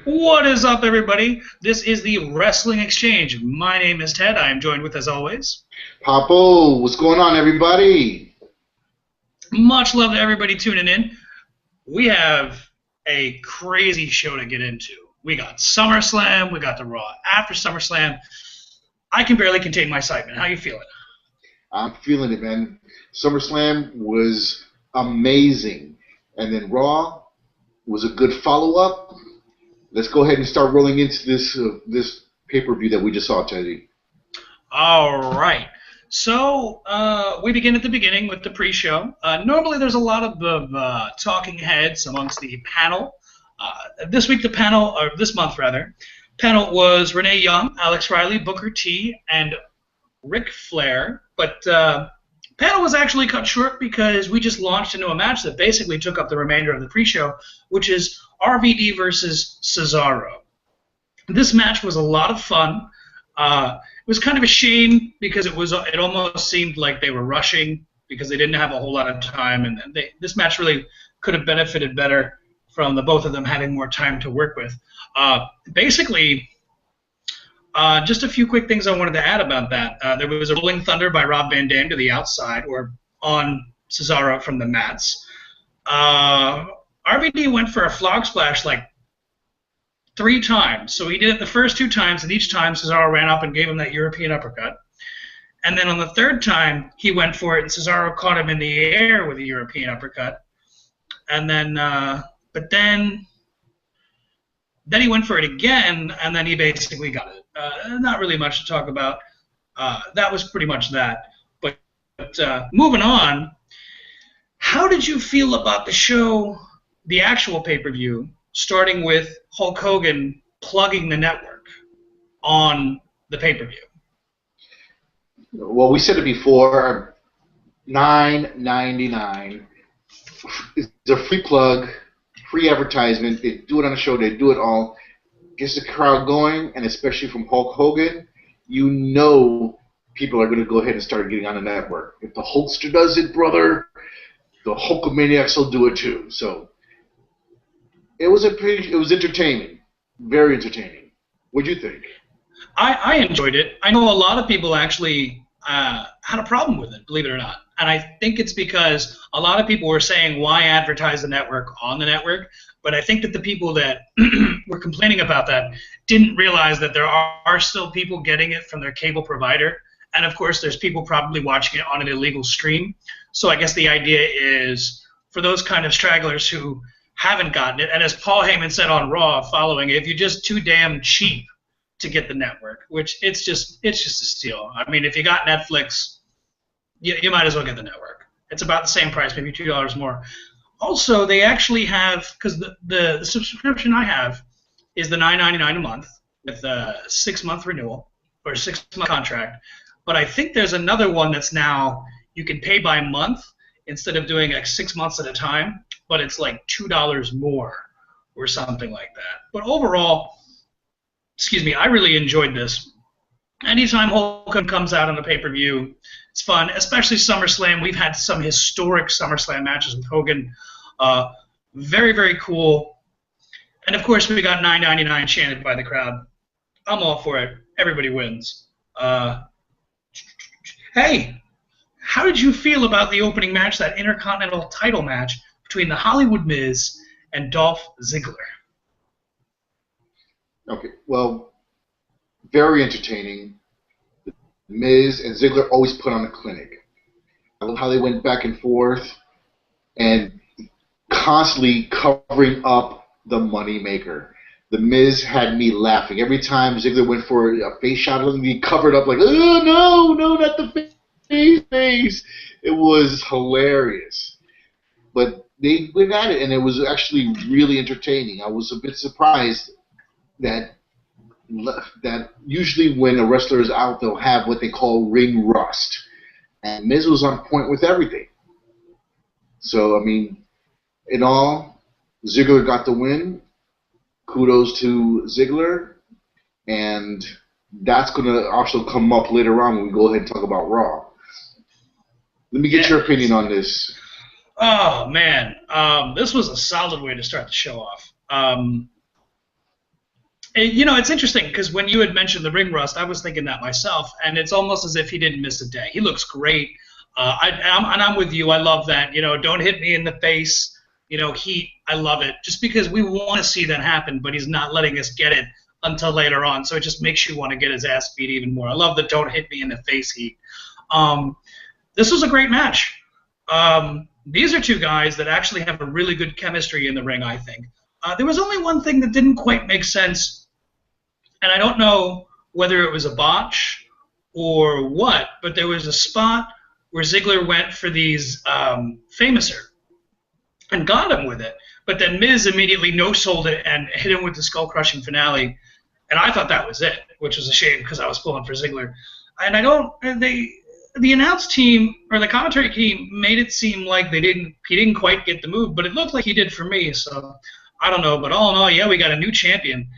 What is up, everybody? This is the Wrestling Exchange. My name is Ted. I am joined with, as always, Papo, what's going on, everybody? much love to everybody tuning in. We have a crazy show to get into. We got Summerslam. We got the Raw after Summerslam. I can barely contain my excitement. How you feeling? I'm feeling it, man. SummerSlam was amazing. And then Raw was a good follow-up. Let's go ahead and start rolling into this pay-per-view that we just saw, Teddy. All right. So we begin at the beginning with the pre-show. Normally there's a lot of talking heads amongst the panel. This week the panel, or this month rather, panel was Renee Young, Alex Riley, Booker T, and Ric Flair. But panel was actually cut short because we just launched into a match that basically took up the remainder of the pre-show, which is RVD versus Cesaro. This match was a lot of fun. It was kind of a shame because it almost seemed like they were rushing because they didn't have a whole lot of time, and this match really could have benefited better from the both of them having more time to work with. Basically, just a few quick things I wanted to add about that. There was a Rolling Thunder by Rob Van Dam to the outside, or on Cesaro from the mats. RVD went for a Flog Splash like 3 times. So he did it the first 2 times, and each time Cesaro ran up and gave him that European uppercut. And then on the 3rd time, he went for it, and Cesaro caught him in the air with a European uppercut. And then, but then he went for it again, and then he basically got it. Not really much to talk about. That was pretty much that. But moving on, how did you feel about the show, the actual pay-per-view, starting with Hulk Hogan plugging the network on the pay-per-view? Well, we said it before, $9.99. It's a free plug, free advertisement. They do it on the show. They do it all. Gets the crowd going, and especially from Hulk Hogan, you know people are going to go ahead and start getting on the network. If the Hulkster does it, brother, the Hulkamaniacs will do it too. So it was entertaining, very entertaining. What'd you think? I enjoyed it. I know a lot of people actually had a problem with it, believe it or not. And I think it's because a lot of people were saying, why advertise the network on the network? But I think that the people that were complaining about that didn't realize that there are still people getting it from their cable provider. And, of course, there's people probably watching it on an illegal stream. So I guess the idea is for those kind of stragglers who haven't gotten it, and as Paul Heyman said on Raw following it, if you're just too damn cheap to get the network, which it's just a steal. I mean, if you got Netflix, you might as well get the network. It's about the same price, maybe $2 more. Also, they actually have, because the subscription I have is the $9.99 a month with a 6-month renewal or 6-month contract. But I think there's another one that's now you can pay by month instead of doing like 6 months at a time, but it's like $2 more or something like that. But overall, I really enjoyed this. Anytime Hulk comes out on the pay-per-view, it's fun, especially SummerSlam. We've had some historic SummerSlam matches with Hogan. Very, very cool. And, of course, we got $9.99 chanted by the crowd. I'm all for it. Everybody wins. Hey, how did you feel about the opening match, that Intercontinental title match between the Hollywood Miz and Dolph Ziggler? Okay, well, very entertaining. Miz and Ziggler always put on a clinic. I love how they went back and forth and constantly covering up the moneymaker. The Miz had me laughing. Every time Ziggler went for a face shot, he covered up like, oh, no, not the face. It was hilarious. But they went at it, and it was actually really entertaining. I was a bit surprised that usually when a wrestler is out, they'll have what they call ring rust. And Miz was on point with everything. So, I mean, in all, Ziggler got the win. Kudos to Ziggler. And that's going to also come up later on when we go ahead and talk about Raw. Let me get your opinion on this. Oh, man. This was a solid way to start the show off. You know, it's interesting because when you had mentioned the ring rust, I was thinking that myself, and it's almost as if he didn't miss a day. He looks great. I'm with you. I love that. You know, don't hit me in the face. You know, heat. I love it. Just because we want to see that happen, but he's not letting us get it until later on. So it just makes you want to get his ass beat even more. I love the don't hit me in the face heat. This was a great match. These are two guys that actually have a really good chemistry in the ring, I think. There was only one thing that didn't quite make sense, and I don't know whether it was a botch or what, but there was a spot where Ziggler went for these Famouser and got him with it, but then Miz immediately no-sold it and hit him with the skull-crushing finale, and I thought that was it, which was a shame because I was pulling for Ziggler. And the announce team or the commentary team made it seem like he didn't quite get the move, but it looked like he did for me, so I don't know. But all in all, yeah, we got a new champion,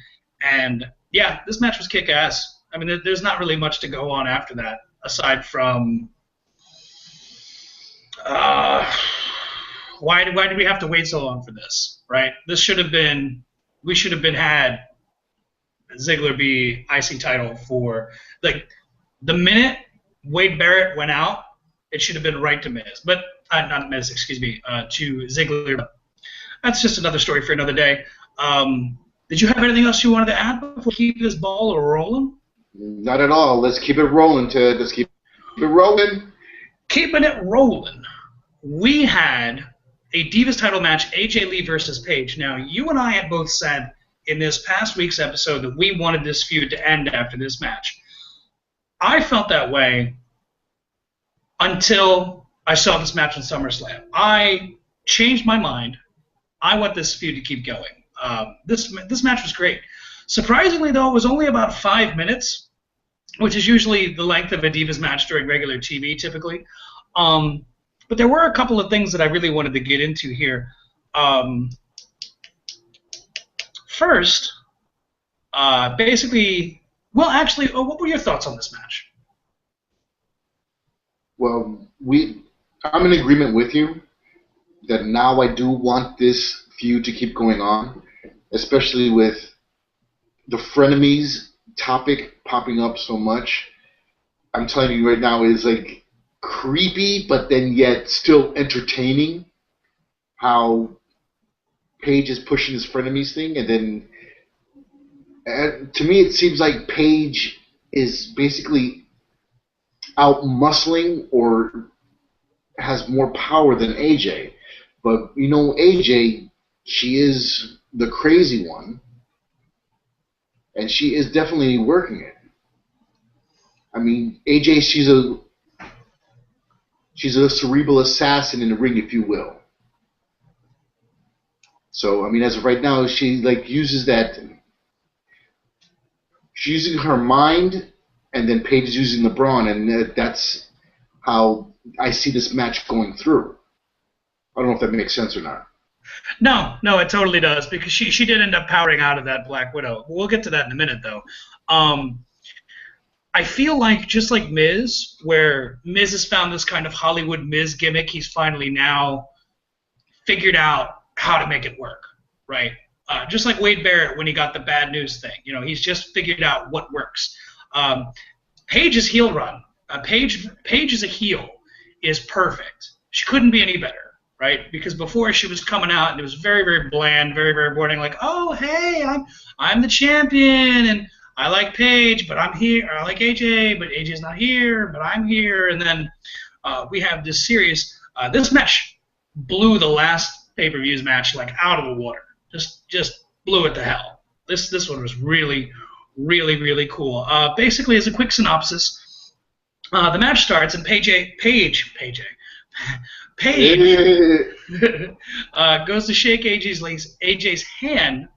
and yeah, this match was kick-ass. I mean, there's not really much to go on after that, aside from why did we have to wait so long for this, right? We should have been had Ziggler be IC title for, like, the minute Wade Barrett went out, it should have been right to Miz, but not Miz, excuse me, to Ziggler. That's just another story for another day. Did you have anything else you wanted to add before we keep this ball rolling? Not at all. Let's keep it rolling, Ted. Let's keep it rolling. Keeping it rolling. We had a Divas title match, AJ Lee versus Paige. Now, you and I had both said in this past week's episode that we wanted this feud to end after this match. I felt that way until I saw this match in SummerSlam. I changed my mind. I want this feud to keep going. This match was great. Surprisingly, though, it was only about 5 minutes, which is usually the length of a Divas match during regular TV, typically. But there were a couple of things that I really wanted to get into here. First, basically, well, actually, what were your thoughts on this match? Well, I'm in agreement with you that now I do want this feud to keep going on, especially with the frenemies topic popping up so much. I'm telling you right now, it is like creepy, but then yet still entertaining. How Paige is pushing this frenemies thing, and then to me it seems like Paige is basically out muscling or has more power than AJ. But you know, AJ, she is the crazy one, and she is definitely working it. I mean, AJ, she's a cerebral assassin in the ring, if you will. So, I mean, as of right now, she uses that. She's using her mind, and then Paige is using the brawn, and that's how I see this match going through. I don't know if that makes sense or not. No, it totally does, because she did end up powering out of that Black Widow. We'll get to that in a minute, though. I feel like, just like Miz, where Miz has found this kind of Hollywood Miz gimmick, he's finally now figured out how to make it work, right? Just like Wade Barrett when he got the bad news thing. You know, he's just figured out what works. Paige's heel run. Paige as a heel is perfect. She couldn't be any better, right? Because before she was coming out and it was very, very bland, very, very boring. Like, oh, hey, I'm the champion and I like Paige, but I'm here. I like AJ, but AJ's not here, but I'm here. And then we have this series. This match blew the last pay-per-views match like out of the water. Just blew it to hell. This one was really, really, really cool. Basically, as a quick synopsis, the match starts and Paige goes to shake AJ's hand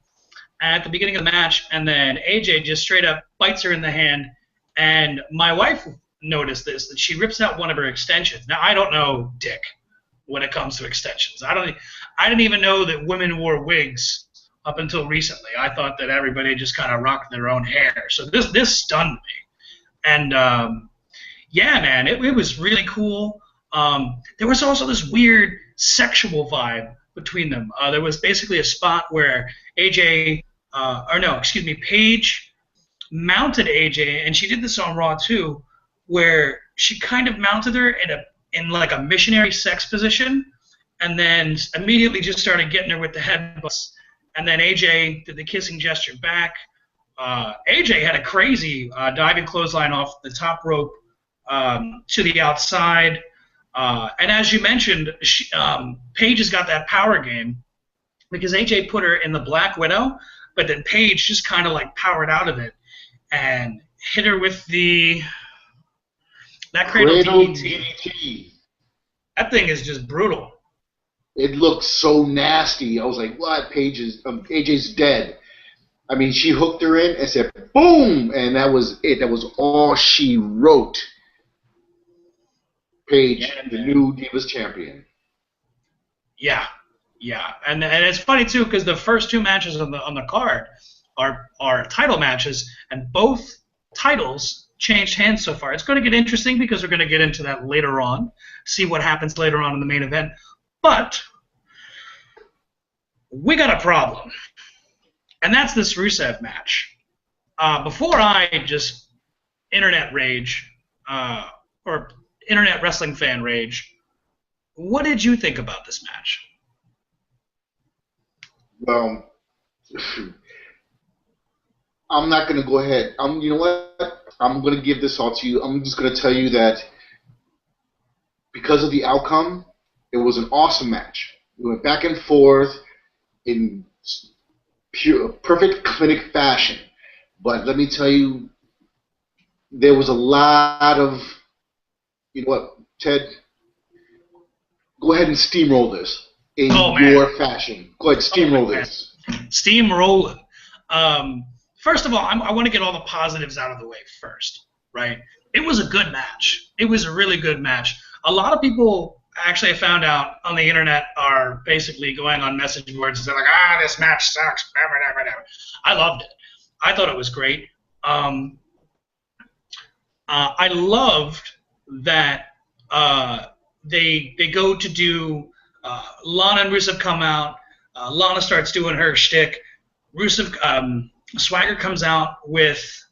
at the beginning of the match, and then AJ just straight up bites her in the hand. And my wife noticed this, that she rips out one of her extensions. Now, I don't know dick when it comes to extensions. I didn't even know that women wore wigs up until recently. I thought that everybody just kind of rocked their own hair. So this stunned me. And yeah, man, it was really cool. There was also this weird sexual vibe between them. There was basically a spot where AJ or no, excuse me, Paige mounted AJ, and she did this on Raw too, where she kind of mounted her in like a missionary sex position, and then immediately just started getting her with the headbutts, and then AJ did the kissing gesture back. AJ had a crazy diving clothesline off the top rope to the outside. And as you mentioned, Paige has got that power game because AJ put her in the Black Widow, but then Paige just kind of like powered out of it and hit her with that cradle DDT. That thing is just brutal. It looked so nasty. I was like, what? AJ's dead. I mean, she hooked her in and said, boom! And that was it. That was all she wrote. Paige, the new Divas champion. Yeah. And it's funny, too, because the first two matches on the card are title matches, and both titles changed hands so far. It's going to get interesting because we're going to get into that later on, see what happens later on in the main event. But we got a problem, and that's this Rusev match. Before I just internet rage, or internet wrestling fan rage, what did you think about this match? Well, I'm not going to go ahead. You know what? I'm going to give this all to you. I'm just going to tell you that because of the outcome, it was an awesome match. We went back and forth in perfect clinic fashion. But let me tell you, there was a lot of, you know what, Ted? Go ahead and steamroll this in your fashion. Go ahead, steamroll this. Steamroll it. First of all, I want to get all the positives out of the way first, right? It was a good match. It was a really good match. A lot of people, actually, I found out on the internet, are basically going on message boards and they're like, this match sucks. I loved it. I thought it was great. I loved that they go to do Lana and Rusev come out. Lana starts doing her shtick. Swagger comes out with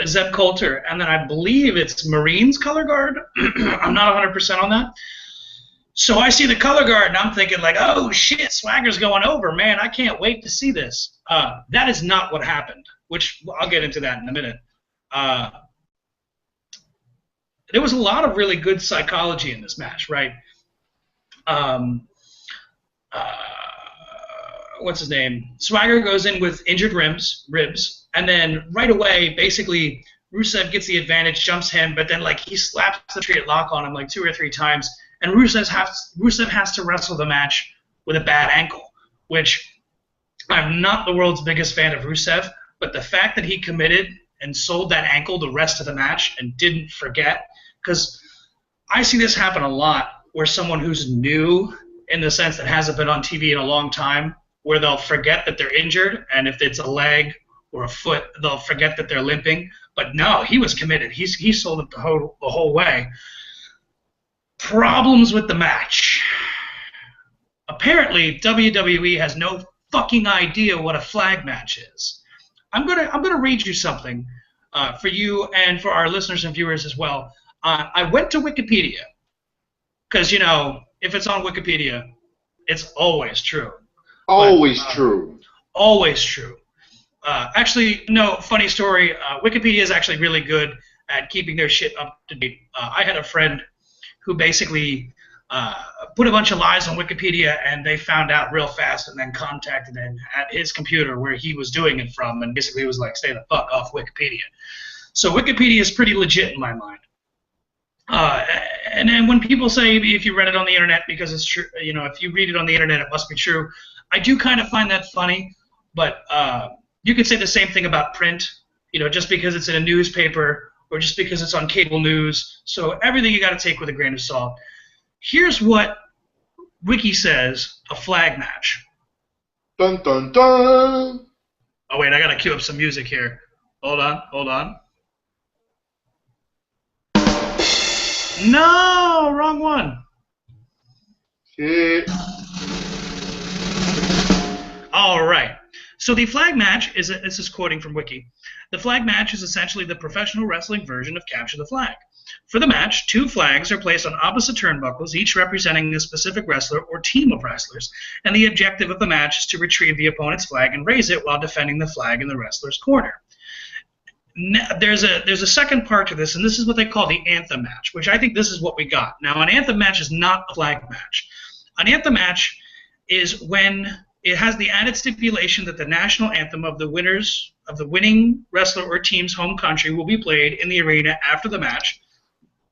Zeb Coulter, and then I believe it's Marine's color guard. I'm not 100% on that. So I see the color guard, and I'm thinking like, oh shit, Swagger's going over, man. I can't wait to see this. That is not what happened, which I'll get into that in a minute. There was a lot of really good psychology in this match, right? What's his name? Swagger goes in with injured ribs, and then right away, basically, Rusev gets the advantage, jumps him, but then like he slaps the Triad Lock on him like 2 or 3 times, and Rusev has to wrestle the match with a bad ankle, which I'm not the world's biggest fan of Rusev, but the fact that he committed and sold that ankle the rest of the match and didn't forget, because I see this happen a lot where someone who's new in the sense that hasn't been on TV in a long time, where they'll forget that they're injured, and if it's a leg or a foot, they'll forget that they're limping. But no, he was committed. He sold it the whole way. Problems with the match. Apparently, WWE has no fucking idea what a flag match is. I'm gonna read you something for you and for our listeners and viewers as well. I went to Wikipedia because, you know, if it's on Wikipedia, it's always true. Always true. Always true. Actually, no, funny story. Wikipedia is actually really good at keeping their shit up to date. I had a friend who basically put a bunch of lies on Wikipedia, and they found out real fast and then contacted him at his computer where he was doing it from, and basically was like, stay the fuck off Wikipedia. So Wikipedia is pretty legit in my mind. And then when people say if you read it on the internet because it's true, you know, if you read it on the internet, it must be true. I do kind of find that funny, but you could say the same thing about print, you know, just because it's in a newspaper or just because it's on cable news. So everything you got to take with a grain of salt. Here's what Wiki says a flag match. Dun, dun, dun. Oh, wait, I got to cue up some music here. Hold on. No, wrong one. Shit. All right. So the flag match is, this is quoting from Wiki, the flag match is essentially the professional wrestling version of Capture the Flag. For the match, 2 flags are placed on opposite turnbuckles, each representing a specific wrestler or team of wrestlers, and the objective of the match is to retrieve the opponent's flag and raise it while defending the flag in the wrestler's corner. There's a second part to this, and this is what they call the anthem match, which I think this is what we got. Now, an anthem match is not a flag match. An anthem match is when it has the added stipulation that the national anthem of the winning wrestler or team's home country will be played in the arena after the match,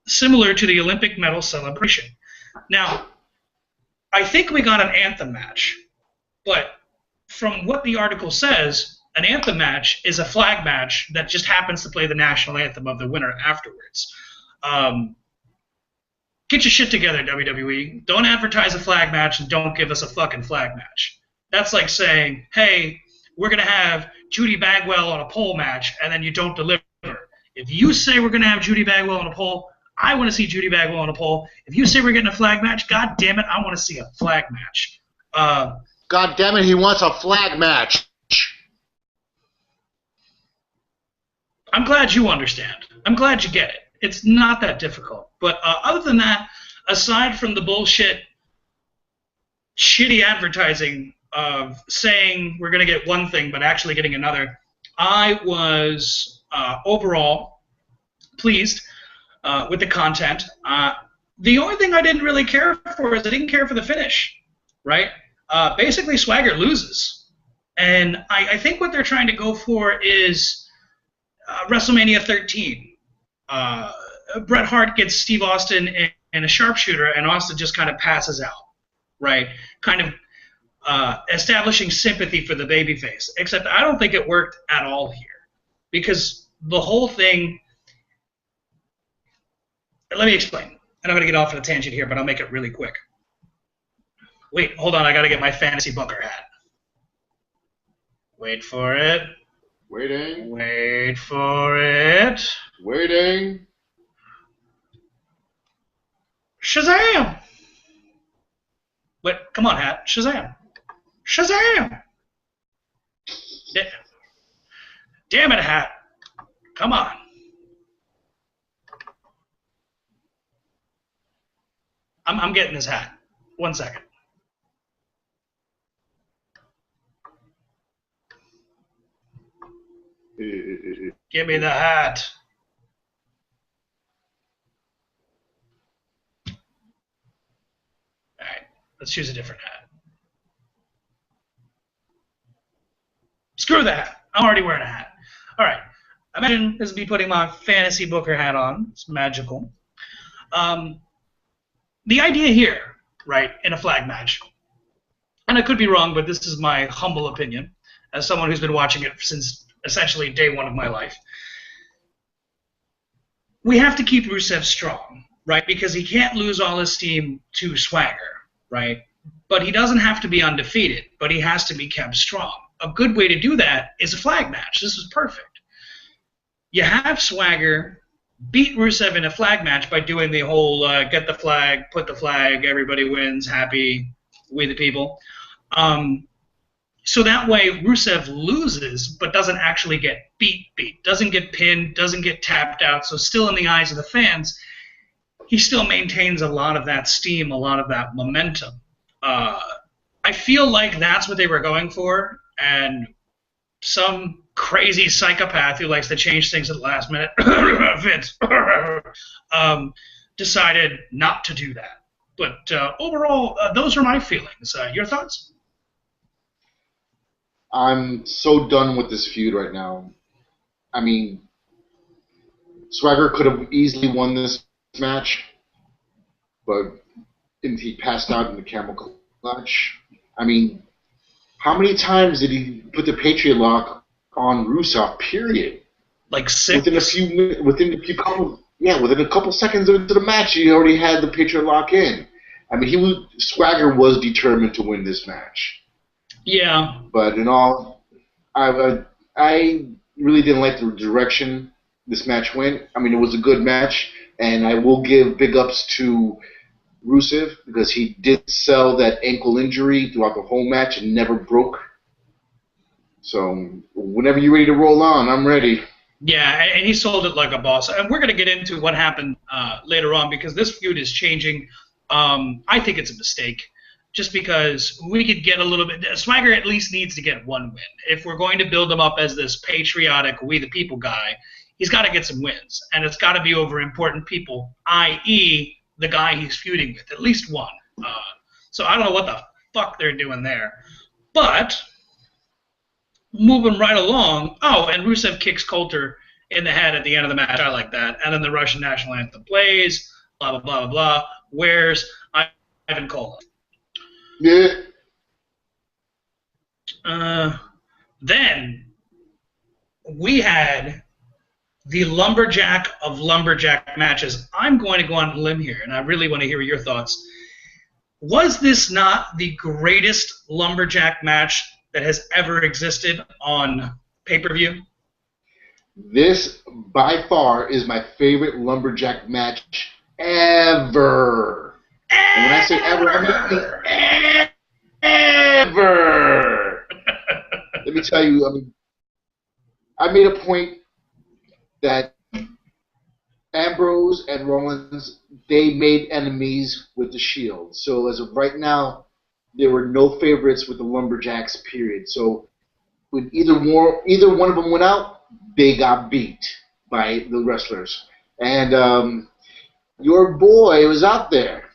similar to the Olympic medal celebration. Now, I think we got an anthem match, but from what the article says, an anthem match is a flag match that just happens to play the national anthem of the winner afterwards. Get your shit together, WWE. Don't advertise a flag match and don't give us a fucking flag match. That's like saying, hey, we're going to have Judy Bagwell on a pole match, and then you don't deliver. If you say we're going to have Judy Bagwell on a pole, I want to see Judy Bagwell on a pole. If you say we're getting a flag match, god damn it, I want to see a flag match. God damn it, he wants a flag match. I'm glad you understand. I'm glad you get it. It's not that difficult. But other than that, aside from the bullshit, shitty advertising of saying we're going to get one thing but actually getting another, I was overall pleased with the content. The only thing I didn't really care for is I didn't care for the finish, right? Basically, Swagger loses. And I think what they're trying to go for is WrestleMania 13. Bret Hart gets Steve Austin in a sharpshooter, and Austin just kind of passes out, right? Kind of establishing sympathy for the babyface. Except I don't think it worked at all here. Because the whole thing... Let me explain. And I'm going to get off on a tangent here, but I'll make it really quick. Wait, hold on. I got to get my fantasy booker hat. Wait for it. Waiting. Wait for it. Waiting. Shazam! Wait, come on, hat. Shazam. Shazam! Damn it, hat. Come on. I'm getting his hat. 1 second. Give me the hat. All right, let's choose a different hat. Screw the hat. I'm already wearing a hat. All right. Imagine this is me putting my fantasy booker hat on. It's magical. The idea here, right, in a flag match, and I could be wrong, but this is my humble opinion, as someone who's been watching it since essentially day one of my life. We have to keep Rusev strong, right? Because he can't lose all his steam to Swagger, right? But he doesn't have to be undefeated, but he has to be kept strong. A good way to do that is a flag match. This is perfect. You have Swagger beat Rusev in a flag match by doing the whole get the flag, put the flag, everybody wins, happy, we the people. So that way Rusev loses but doesn't actually get beat, doesn't get pinned, doesn't get tapped out. So still in the eyes of the fans, he still maintains a lot of that steam, a lot of that momentum. I feel like that's what they were going for, and some crazy psychopath who likes to change things at the last minute, Vince, decided not to do that. But overall, those are my feelings. Your thoughts? I'm so done with this feud right now. I mean, Swagger could have easily won this match, but he passed out in the camel clutch. I mean, how many times did he put the Patriot Lock on Rusev? Period. Like 6. Within a couple seconds into the match, he already had the Patriot Lock in. I mean, Swagger was determined to win this match. Yeah. But in all, I really didn't like the direction this match went. I mean, it was a good match, and I will give big ups to Rusev because he did sell that ankle injury throughout the whole match and never broke So whenever you're ready to roll on, I'm ready. Yeah, and he sold it like a boss. And we're going to get into what happened later on because this feud is changing. I think it's a mistake just because we could get a little bit. Swagger at least needs to get one win. If we're going to build him up as this patriotic, we the people guy, he's got to get some wins. And it's got to be over important people, i.e., the guy he's feuding with, at least one. So I don't know what the fuck they're doing there. But moving right along. Oh, and Rusev kicks Coulter in the head at the end of the match. I like that. And then the Russian national anthem plays. Blah blah blah blah blah. Where's Ivan Koloff? Yeah. Then we had the lumberjack of lumberjack matches. I'm going to go on a limb here, and I really want to hear your thoughts. Was this not the greatest lumberjack match that has ever existed on pay-per-view? This, by far, is my favorite lumberjack match ever. And when I say ever, I mean ever. Let me tell you, I made a point that Ambrose and Rollins, they made enemies with the Shield. So as of right now, there were no favorites with the Lumberjacks, period. So when either one of them went out, they got beat by the wrestlers. And your boy was out there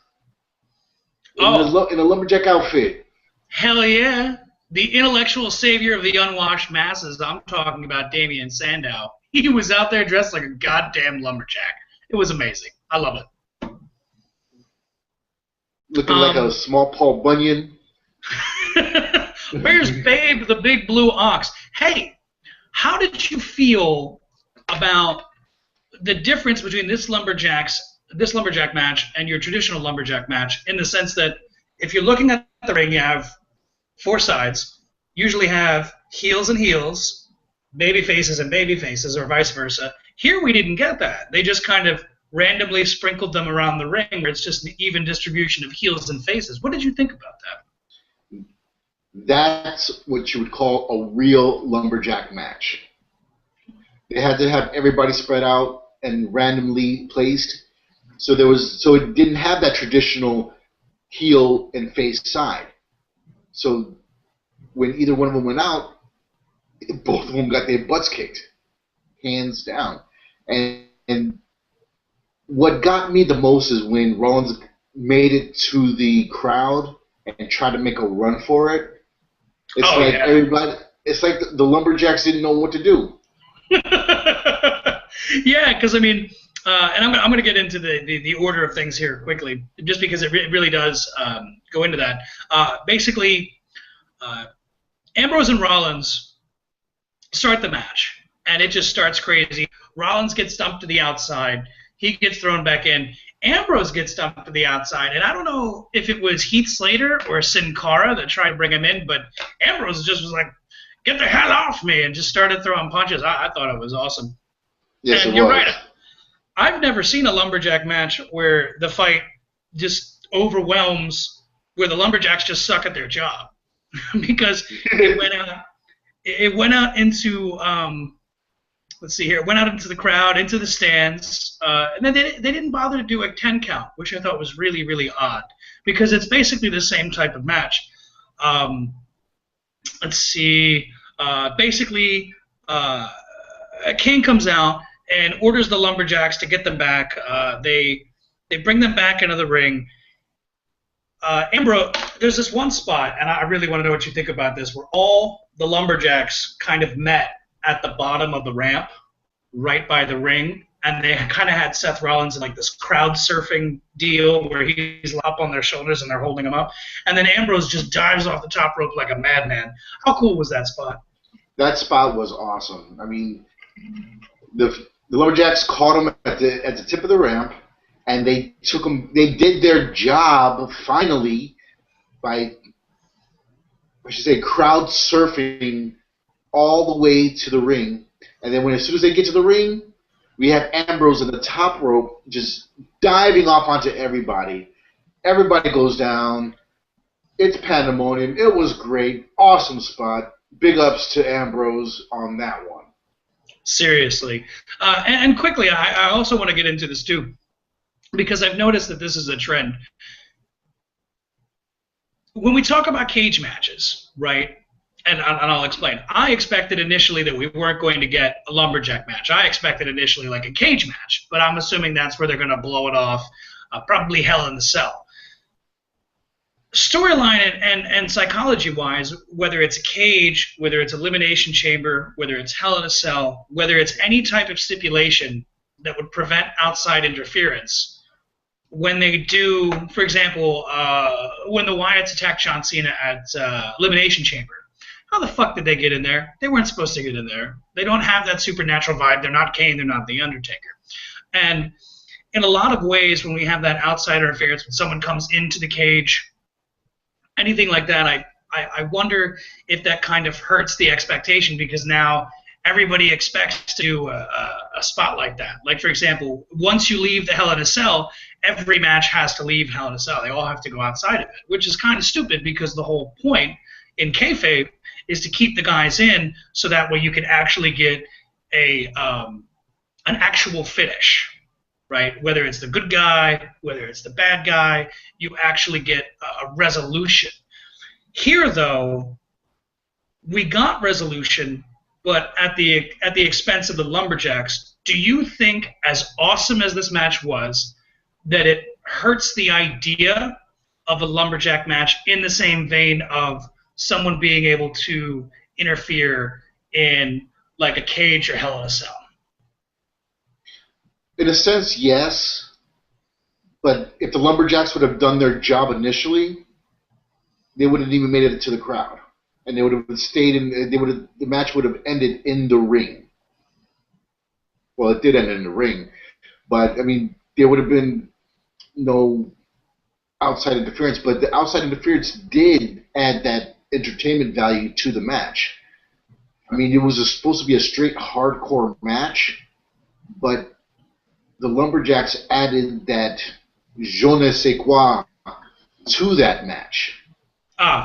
in a Lumberjack outfit. Hell yeah. The intellectual savior of the unwashed masses, I'm talking about Damian Sandow. He was out there dressed like a goddamn lumberjack. It was amazing. I love it. Looking like a small Paul Bunyan. Where's Babe the Big Blue Ox? Hey, how did you feel about the difference between this lumberjack match and your traditional lumberjack match, in the sense that if you're looking at the ring, you have four sides, usually have heels and heels, baby faces and baby faces, or vice versa. Here we didn't get that. They just kind of randomly sprinkled them around the ring, where it's just an even distribution of heels and faces. What did you think about that? That's what you would call a real lumberjack match. They had to have everybody spread out and randomly placed, so it didn't have that traditional heel and face side. So when either one of them went out, both of them got their butts kicked, hands down. And what got me the most is when Rollins made it to the crowd and tried to make a run for it. Everybody. It's like the lumberjacks didn't know what to do. Yeah, because and I'm going to get into the order of things here quickly, just because it really does go into that. Basically, Ambrose and Rollins start the match, and it just starts crazy. Rollins gets dumped to the outside. He gets thrown back in. Ambrose gets dumped to the outside, and I don't know if it was Heath Slater or Sin Cara that tried to bring him in, but Ambrose just was like, "Get the hell off me," and just started throwing punches. I thought it was awesome. Yes, and it you're was. right. I've never seen a lumberjack match where the fight just overwhelms, where the lumberjacks just suck at their job, because it went out into let's see here. It went out into the crowd, into the stands, and then they didn't bother to do a 10 count, which I thought was really, really odd, because it's basically the same type of match. Let's see. Basically, Kane comes out and orders the lumberjacks to get them back. They bring them back into the ring. Ambrose, there's this one spot, and I really want to know what you think about this, where all the lumberjacks kind of met at the bottom of the ramp, right by the ring, and they kind of had Seth Rollins in like this crowd surfing deal where he's up on their shoulders and they're holding him up, and then Ambrose just dives off the top rope like a madman. How cool was that spot? That spot was awesome. I mean, the lumberjacks caught him at the tip of the ramp, and they took him. They did their job finally by, I should say, crowd surfing all the way to the ring. And then as soon as they get to the ring, we have Ambrose in the top rope just diving off onto everybody. Everybody goes down. It's pandemonium. It was great. Awesome spot. big ups to Ambrose on that one. Seriously. And quickly, I also want to get into this too, because I've noticed that this is a trend. When we talk about cage matches, right? And I'll explain. I expected initially that we weren't going to get a lumberjack match. I expected initially like a cage match, but I'm assuming that's where they're going to blow it off, probably Hell in the Cell. Storyline and psychology-wise, whether it's a cage, whether it's elimination chamber, whether it's Hell in a Cell, whether it's any type of stipulation that would prevent outside interference, when they do, for example, when the Wyatts attacked John Cena at Elimination Chamber, how the fuck did they get in there? They weren't supposed to get in there. They don't have that supernatural vibe. They're not Kane. They're not The Undertaker. And in a lot of ways, when we have that outside interference, when someone comes into the cage, anything like that, I wonder if that kind of hurts the expectation, because now everybody expects to do a spot like that. Like, for example, once you leave the Hell in a Cell, every match has to leave Hell in a Cell. They all have to go outside of it, which is kind of stupid, because the whole point in kayfabe is to keep the guys in so that way you can actually get an actual finish, right? Whether it's the good guy, whether it's the bad guy, you actually get a resolution. Here, though, we got resolution, but at the expense of the Lumberjacks. Do you think, as awesome as this match was, that it hurts the idea of a Lumberjack match in the same vein of someone being able to interfere in like a cage or Hell in a Cell? In a sense, yes. But if the Lumberjacks would have done their job initially, they wouldn't even made it to the crowd, and they would have stayed in. The match would have ended in the ring. Well, it did end in the ring, but I mean, there would have been no outside interference. But the outside interference did add that entertainment value to the match. I mean, it was supposed to be a straight hardcore match, but the Lumberjacks added that je ne sais quoi to that match.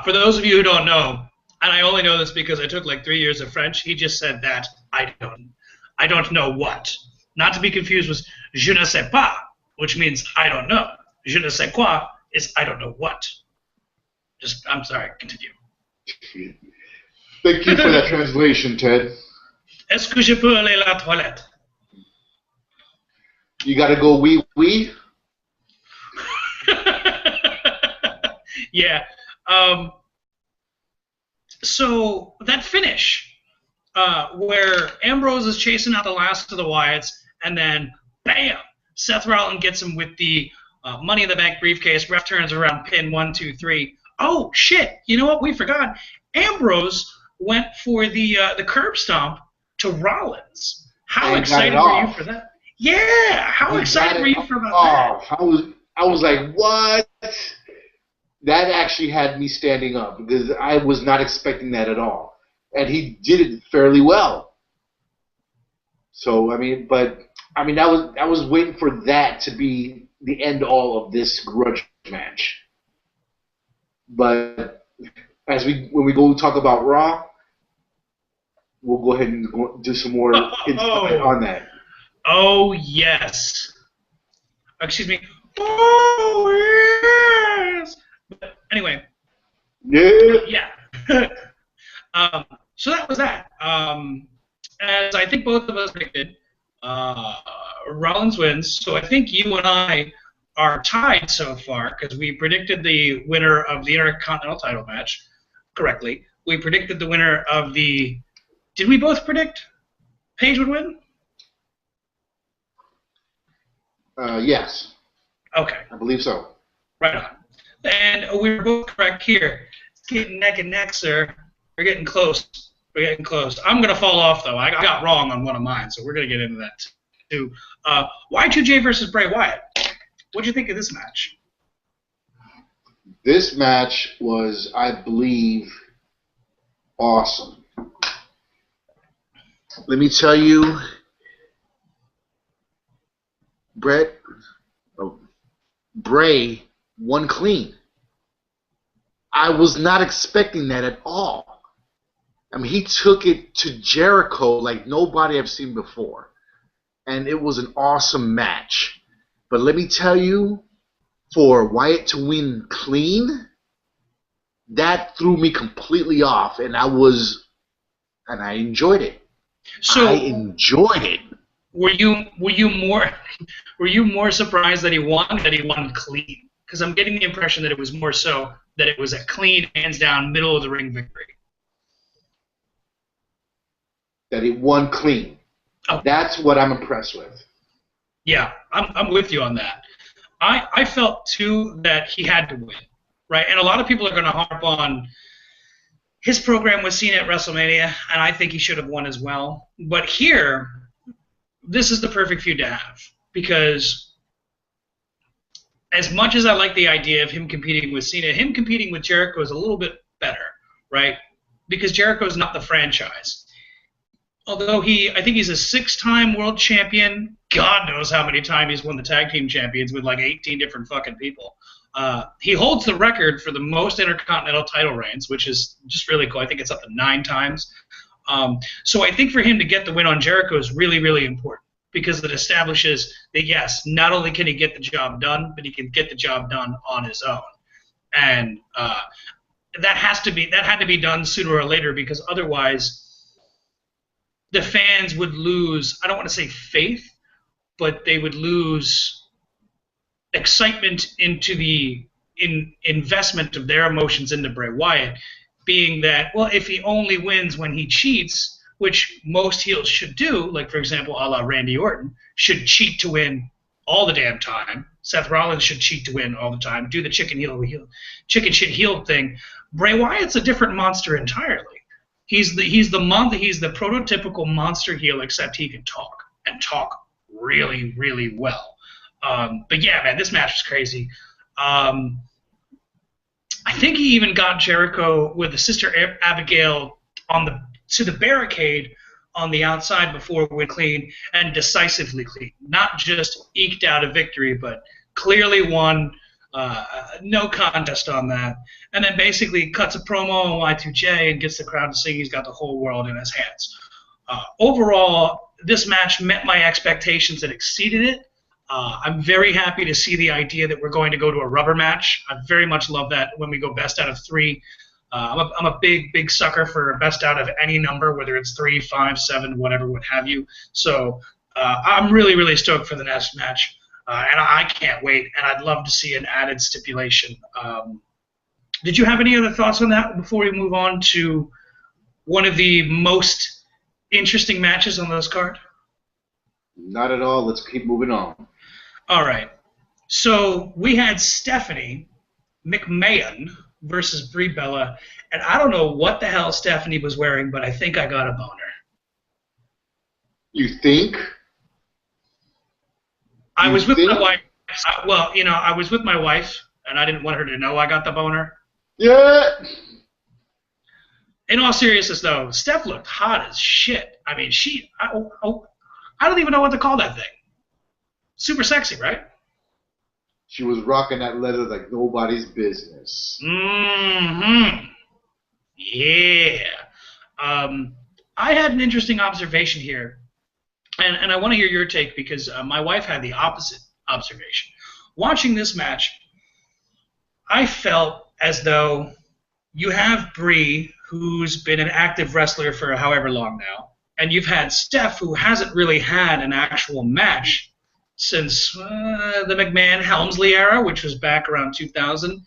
For those of you who don't know, and I only know this because I took like 3 years of French, he just said that I don't know what. Not to be confused with je ne sais pas, which means I don't know. Je ne sais quoi is I don't know what. I'm sorry, continue. Thank you for that translation, Ted. Est-ce que je peux aller à la toilette? You gotta go wee. Yeah. So that finish, where Ambrose is chasing out the last of the Wyatts, and then bam, Seth Rollins gets him with the Money in the Bank briefcase. Ref turns around, pin 1, 2, 3. Oh shit! You know what? We forgot. Ambrose went for the curb stomp to Rollins. How excited were you for that? Yeah. How excited were you for that? I was like, what? That actually had me standing up, because I was not expecting that at all, and he did it fairly well. So I mean, I was waiting for that to be the end all of this grudge match. But when we go talk about Raw, we'll go ahead and do some more insight on that. Oh yes. Excuse me. Oh yes. But anyway. Yeah. So that was that. As I think both of us predicted, Rollins wins. So I think you and I are tied so far, because we predicted the winner of the Intercontinental title match correctly. We predicted the winner of the... Did we both predict Paige would win? Yes. Okay. I believe so. Right on. And we were both correct here. It's getting neck and neck, sir. We're getting close. I'm going to fall off, though. I got wrong on one of mine, so we're going to get into that, too. Y2J versus Bray Wyatt. What did you think of this match? This match was, I believe, awesome. Let me tell you, Bray won clean. I was not expecting that at all. I mean, he took it to Jericho like nobody I've seen before. And it was an awesome match. But let me tell you, for Wyatt to win clean, that threw me completely off, and I enjoyed it. So I enjoyed it. were you more surprised that he won clean? Because I'm getting the impression that it was more so that it was a clean, hands down, middle of the ring victory. That he won clean. Oh. That's what I'm impressed with. Yeah, I'm with you on that. I felt too that he had to win, right? And a lot of people are going to harp on his program was seen at WrestleMania, and I think he should have won as well. But here, this is the perfect feud to have, because as much as I like the idea of him competing with Cena, him competing with Jericho is a little bit better, right? Because Jericho's not the franchise. Although I think he's a 6-time world champion. God knows how many times he's won the tag team champions with like 18 different fucking people. He holds the record for the most intercontinental title reigns, which is just really cool. I think it's up to 9 times. So I think for him to get the win on Jericho is really, really important, because it establishes that, yes, not only can he get the job done, but he can get the job done on his own. And that had to be done sooner or later, because otherwise the fans would lose, I don't want to say faith, but they would lose excitement into the investment of their emotions into Bray Wyatt, being that, well, if he only wins when he cheats, which most heels should do, like, for example, a la Randy Orton, should cheat to win all the damn time. Seth Rollins should cheat to win all the time, do the chicken shit heel thing. Bray Wyatt's a different monster entirely. He's the prototypical monster heel, except he can talk, and talk really, really well. But yeah, man, this match was crazy. I think he even got Jericho with the Sister Abigail to the barricade on the outside before it went clean, and decisively clean. Not just eked out a victory, but clearly won. No contest on that. And then basically cuts a promo on Y2J and gets the crowd to sing he's got the whole world in his hands. Overall, this match met my expectations and exceeded it. I'm very happy to see the idea that we're going to go to a rubber match. I very much love that when we go best out of 3. I'm a big sucker for best out of any number, whether it's 3, 5, 7, whatever, what have you. So I'm really, really stoked for the next match. And I can't wait, and I'd love to see an added stipulation. Did you have any other thoughts on that before we move on to one of the most interesting matches on this card? Not at all. Let's keep moving on. All right. So we had Stephanie McMahon versus Brie Bella, and I don't know what the hell Stephanie was wearing, but I think I got a boner. You think? I was with my wife. Well, I was with my wife, and I didn't want her to know I got the boner. Yeah. In all seriousness, though, Steph looked hot as shit. I mean, I don't even know what to call that thing. Super sexy, right? She was rocking that leather like nobody's business. Mm-hmm. Yeah. I had an interesting observation here. And I want to hear your take, because my wife had the opposite observation. Watching this match, I felt as though you have Brie, who's been an active wrestler for however long now, and you've had Steph, who hasn't really had an actual match since the McMahon-Helmsley era, which was back around 2000.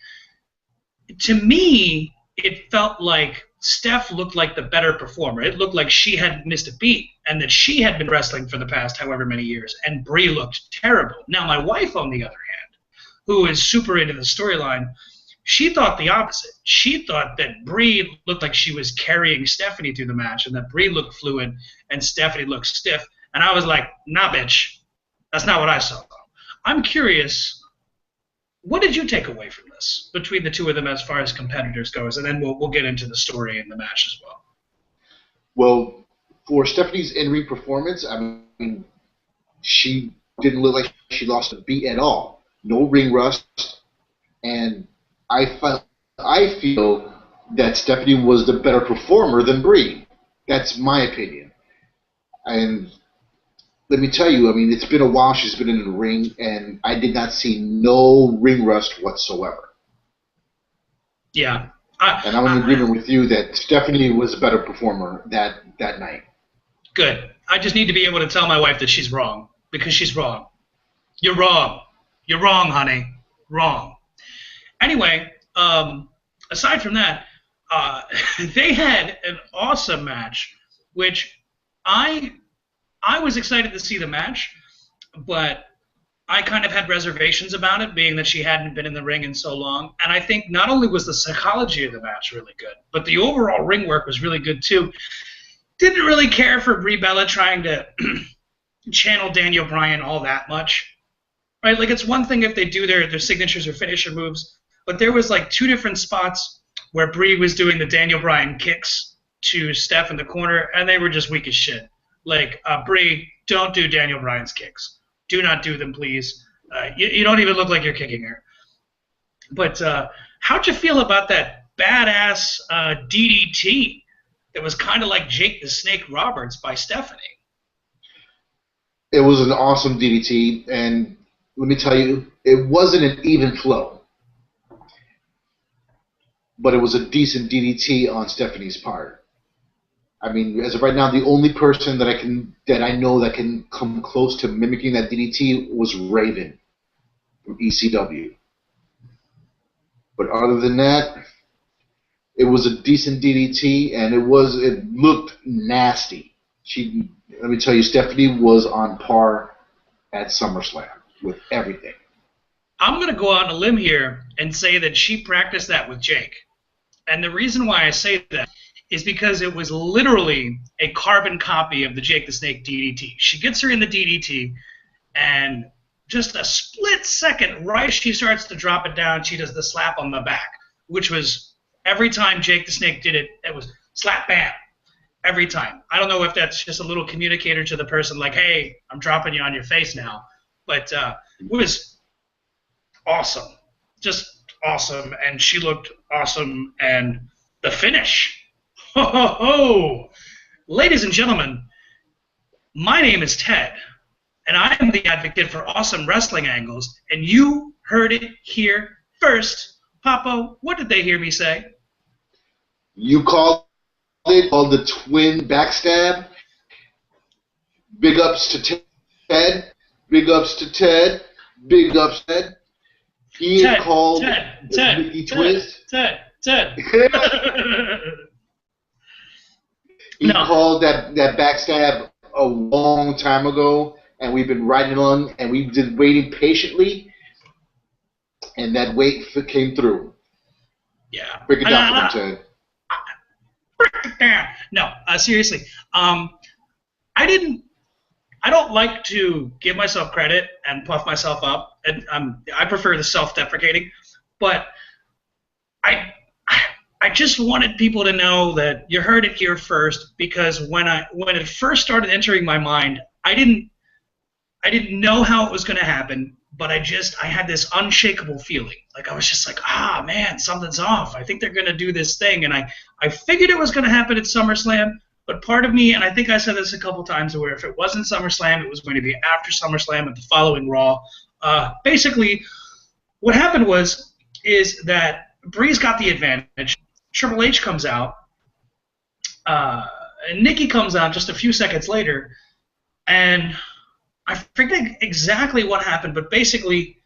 To me, it felt like Steph looked like the better performer. It looked like she had missed a beat, and that she had been wrestling for the past however many years, and Brie looked terrible. Now, my wife, on the other hand, who is super into the storyline, she thought the opposite. She thought that Brie looked like she was carrying Stephanie through the match, and that Brie looked fluid, and Stephanie looked stiff. And I was like, nah, bitch. That's not what I saw. I'm curious, what did you take away from this between the two of them as far as competitors goes? And then we'll get into the story and the match as well. Well, for Stephanie's in-ring performance, I mean, she didn't look like she lost a beat at all. No ring rust. And I feel that Stephanie was the better performer than Brie. That's my opinion. And let me tell you, I mean, it's been a while she's been in the ring, and I did not see no ring rust whatsoever. Yeah. And I'm in agreement with you that Stephanie was a better performer that night. Good. I just need to be able to tell my wife that she's wrong, because she's wrong. You're wrong. You're wrong, honey. Wrong. Anyway, aside from that, they had an awesome match, which I was excited to see the match, but I kind of had reservations about it, being that she hadn't been in the ring in so long. And I think not only was the psychology of the match really good, but the overall ring work was really good too. Didn't really care for Brie Bella trying to channel Daniel Bryan all that much. Right? Like, it's one thing if they do their signatures or finisher moves, but there was like 2 different spots where Brie was doing the Daniel Bryan kicks to Steph in the corner, and they were just weak as shit. Like, Brie, don't do Daniel Bryan's kicks. Do not do them, please. You don't even look like you're kicking her. But how'd you feel about that badass DDT that was kind of like Jake the Snake Roberts by Stephanie? It was an awesome DDT, and let me tell you, it wasn't an even flow. But it was a decent DDT on Stephanie's part. I mean, as of right now, the only person that I know that can come close to mimicking that DDT was Raven from ECW. But other than that, it was a decent DDT, and it looked nasty. Let me tell you, Stephanie was on par at SummerSlam with everything. I'm going to go out on a limb here and say that she practiced that with Jake. And the reason why I say that is because it was literally a carbon copy of the Jake the Snake DDT. She gets her in the DDT, and just a split second, right as she starts to drop it down, she does the slap on the back, which was every time Jake the Snake did it, it was slap, bam, every time. I don't know if that's just a little communicator to the person, like, hey, I'm dropping you on your face now. But it was awesome, just awesome, and she looked awesome, and the finish. Ho, ho, ho! Ladies and gentlemen, my name is Ted, and I am the advocate for awesome wrestling angles, and you heard it here first. Papa, what did they hear me say? You called the twin backstab. Big ups to Ted. Big ups to Ted. Big ups to Ted. He called the Mickey Twist. Ted. He called that backstab a long time ago, and we've been riding on, and we've been waiting patiently, and that wait came through. Yeah. Break it down for him, Ted. Break it down. No, seriously. I don't like to give myself credit and puff myself up, and I prefer the self-deprecating, but I just wanted people to know that you heard it here first, because when it first started entering my mind, I didn't know how it was going to happen, but I had this unshakable feeling. Like, I was just like, man, something's off. I think they're going to do this thing, and I figured it was going to happen at SummerSlam, but part of me, and I think I said this a couple times, where if it wasn't SummerSlam, it was going to be after SummerSlam at the following Raw. Basically, what happened is that Brie's got the advantage. Triple H comes out, and Nikki comes out just a few seconds later, and I forget exactly what happened, but basically,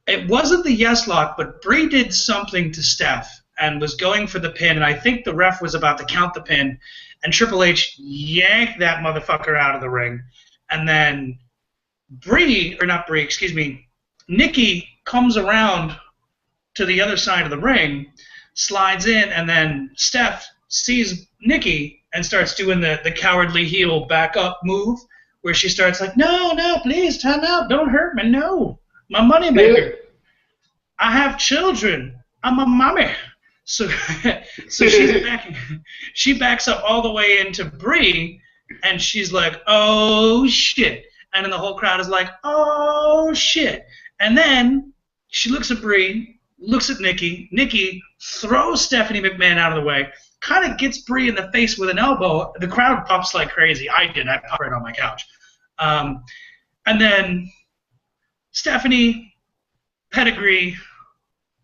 it wasn't the yes lock, but Brie did something to Steph and was going for the pin, and I think the ref was about to count the pin, and Triple H yanked that motherfucker out of the ring, and then Nikki comes around to the other side of the ring, slides in, and then Steph sees Nikki and starts doing the cowardly heel back up move, where she starts like, no, please, time out, don't hurt me, no, my moneymaker. I have children. I'm a mommy. So she backs up all the way into Brie, and she's like, oh, shit. And then the whole crowd is like, oh, shit. And then she looks at Brie, looks at Nikki. Nikki throws Stephanie McMahon out of the way, kind of gets Brie in the face with an elbow. The crowd pops like crazy. I did. I popped right on my couch. And then Stephanie, Pedigree,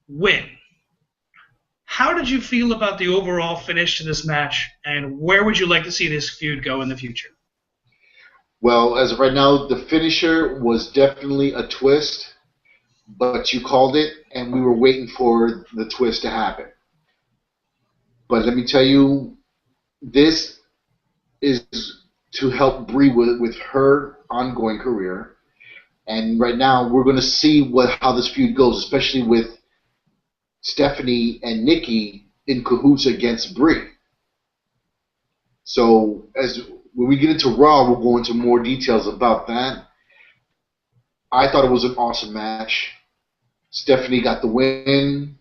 win. How did you feel about the overall finish to this match, and where would you like to see this feud go in the future? Well, as of right now, the finisher was definitely a twist, but you called it, and we were waiting for the twist to happen. But let me tell you, this is to help Brie with her ongoing career. And right now, we're going to see how this feud goes, especially with Stephanie and Nikki in cahoots against Brie. So when we get into Raw, we'll go into more details about that. I thought it was an awesome match. Stephanie got the win,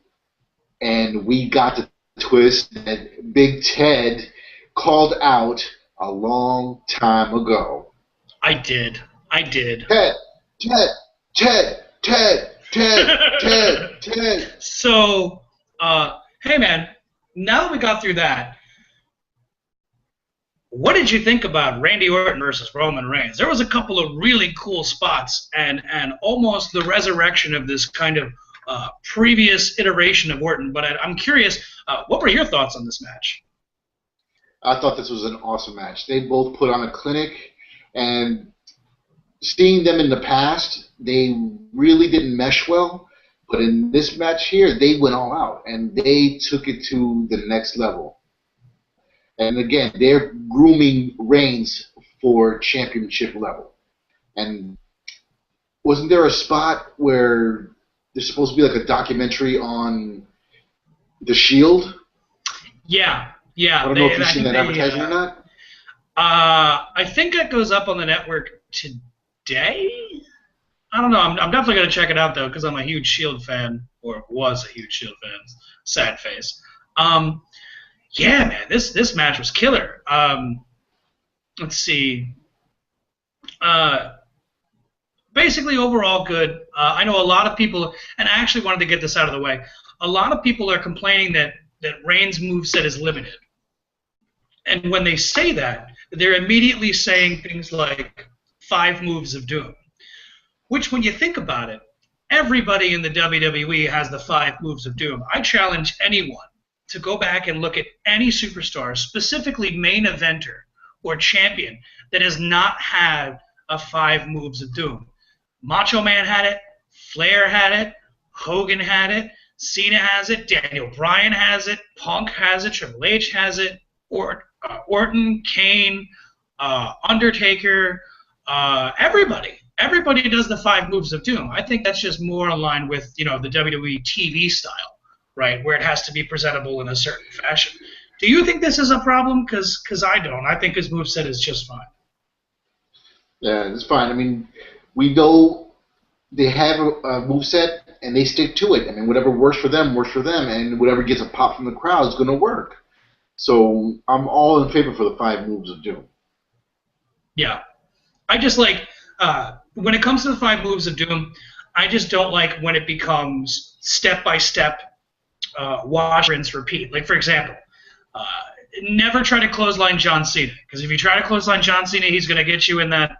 and we got the twist that Big Ted called out a long time ago. I did. Ted. So, hey man, now that we got through that, what did you think about Randy Orton versus Roman Reigns? There was a couple of really cool spots, and almost the resurrection of this kind of previous iteration of Orton. But I'm curious, what were your thoughts on this match? I thought this was an awesome match. They both put on a clinic, and seeing them in the past, they really didn't mesh well. But in this match here, they went all out, and they took it to the next level. And again, they're grooming Reigns for championship level. And wasn't there a spot where there's supposed to be like a documentary on The Shield? Yeah. I don't know if you've seen that advertisement or not. I think that goes up on the network today. I don't know. I'm definitely going to check it out, though, because I'm a huge Shield fan, or was a huge Shield fan. Sad face. Yeah, man, this match was killer. Let's see. Basically, overall good. I know a lot of people, and I actually wanted to get this out of the way. A lot of people are complaining that Reigns' moveset is limited. And when they say that, they're immediately saying things like 5 moves of doom. Which, when you think about it, everybody in the WWE has the 5 moves of doom. I challenge anyone to go back and look at any superstar, specifically main eventer or champion, that has not had a 5 moves of doom. Macho Man had it, Flair had it, Hogan had it, Cena has it, Daniel Bryan has it, Punk has it, Triple H has it, Orton, Kane, Undertaker, everybody. Everybody does the 5 moves of doom. I think that's just more aligned with, the WWE TV style, right, where it has to be presentable in a certain fashion. Do you think this is a problem? Because I don't. I think his moveset is just fine. Yeah, it's fine. I mean, we know they have a moveset, and they stick to it. I mean, whatever works for them, and whatever gets a pop from the crowd is going to work. So I'm all in favor for the 5 moves of doom. Yeah. I just like, when it comes to the 5 moves of doom, I just don't like when it becomes step-by-step, wash, rinse, repeat. Like, for example, never try to clothesline John Cena, because if you try to clothesline John Cena, he's going to get you in that...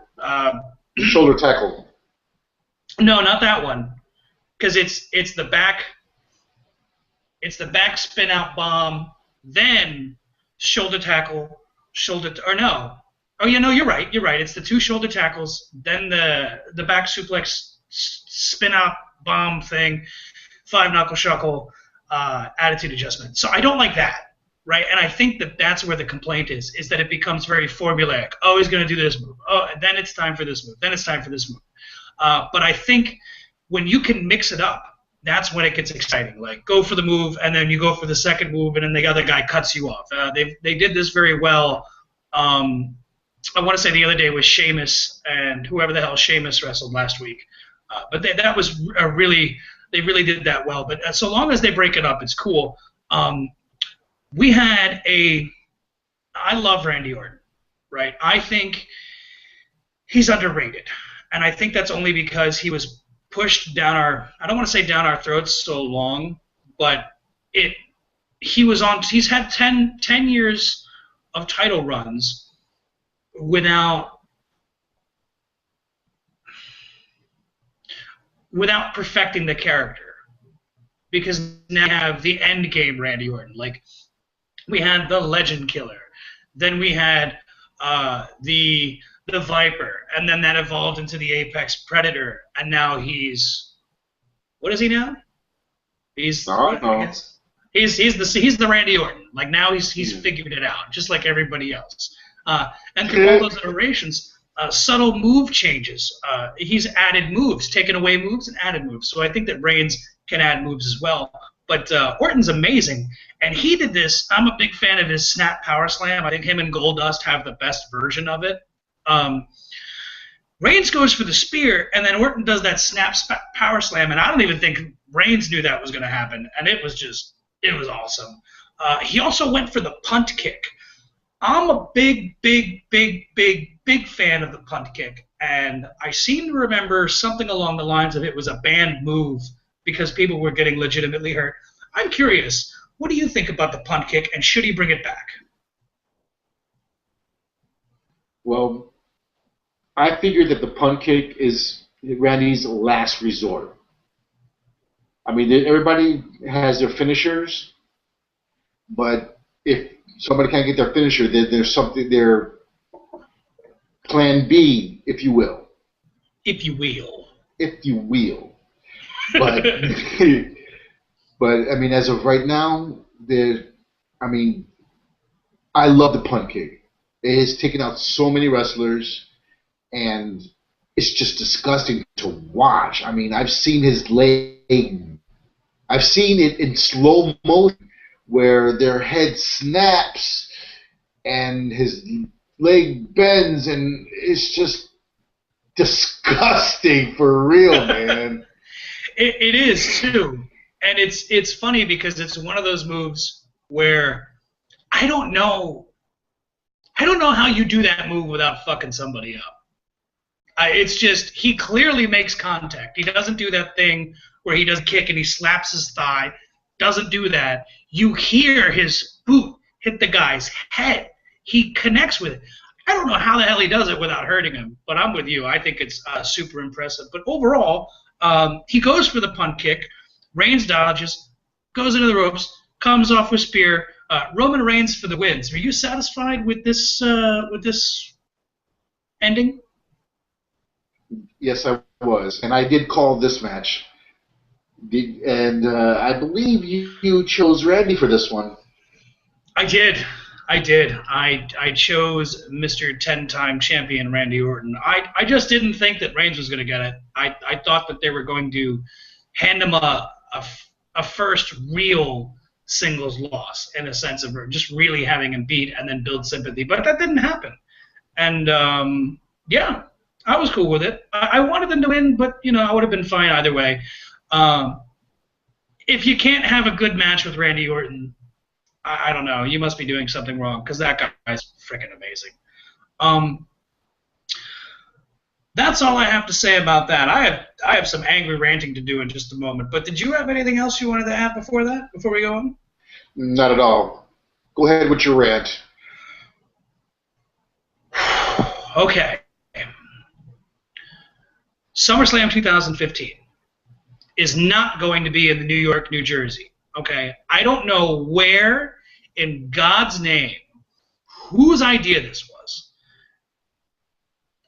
shoulder tackle. No, not that one, because it's the back spin out bomb, then shoulder tackle, Oh yeah, no, you're right. It's the 2 shoulder tackles, then the back suplex spin out bomb thing, 5 knuckle shuckle, attitude adjustment. So I don't like that. Right, and I think that's where the complaint is that it becomes very formulaic. Oh, he's going to do this move. Oh, then it's time for this move. Then it's time for this move. But I think when you can mix it up, that's when it gets exciting. Like, go for the move, and then you go for the second move, and then the other guy cuts you off. They did this very well. I want to say the other day was Sheamus and whoever the hell Sheamus wrestled last week. But that was they really did that well. But so long as they break it up, it's cool. I love Randy Orton, right? I think he's underrated. And I think that's only because he was pushed down our, I don't want to say down our throats so long, but he's had 10 years of title runs without perfecting the character. Because now we have the end game Randy Orton. Like, we had the Legend Killer. Then we had the Viper. And then that evolved into the Apex Predator. And now he's... What is he now? He's the Randy Orton. Like, now he's figured it out, just like everybody else. And through all those iterations, subtle move changes. He's added moves, taken away moves and added moves. So I think that Reigns can add moves as well. But Orton's amazing, and he did this. I'm a big fan of his Snap Power Slam. I think him and Goldust have the best version of it. Reigns goes for the spear, and then Orton does that Snap Power Slam, and I don't even think Reigns knew that was going to happen, and it was awesome. He also went for the punt kick. I'm a big fan of the punt kick, and I seem to remember something along the lines of it was a banned move because people were getting legitimately hurt. I'm curious, what do you think about the punt kick, and should he bring it back? Well, I figured that the punt kick is Randy's last resort. I mean, everybody has their finishers, but if somebody can't get their finisher, there's something, their plan B, if you will. If you will. If you will. But, but I mean, as of right now, I love the punt kick. It has taken out so many wrestlers, and it's just disgusting to watch. I mean, I've seen his leg. I've seen it in slow motion where their head snaps and his leg bends, and it's just disgusting for real, man. It is too, and it's funny because it's one of those moves where I don't know how you do that move without fucking somebody up. It's just, he clearly makes contact. He doesn't do that thing where he does kick and he slaps his thigh. Doesn't do that. You hear his boot hit the guy's head. He connects with it. I don't know how the hell he does it without hurting him, but I'm with you. I think it's super impressive. But overall, he goes for the punt kick. Reigns dodges, goes into the ropes, comes off with spear. Roman Reigns for the wins. Are you satisfied with this ending? Yes, I was, and I did call this match. And I believe you chose Randy for this one. I did. I chose Mr. 10-time champion Randy Orton. I just didn't think that Reigns was going to get it. I thought that they were going to hand him a first real singles loss, in a sense of just really having him beat and then build sympathy. But that didn't happen. And, yeah, I was cool with it. I wanted them to win, but, I would have been fine either way. If you can't have a good match with Randy Orton, I don't know. You must be doing something wrong, because that guy's freaking amazing. That's all I have to say about that. I have some angry ranting to do in just a moment. But did you have anything else you wanted to add before we go on? Not at all. Go ahead with your rant. Okay. SummerSlam 2015 is not going to be in New York, New Jersey. Okay? I don't know where in God's name, whose idea this was.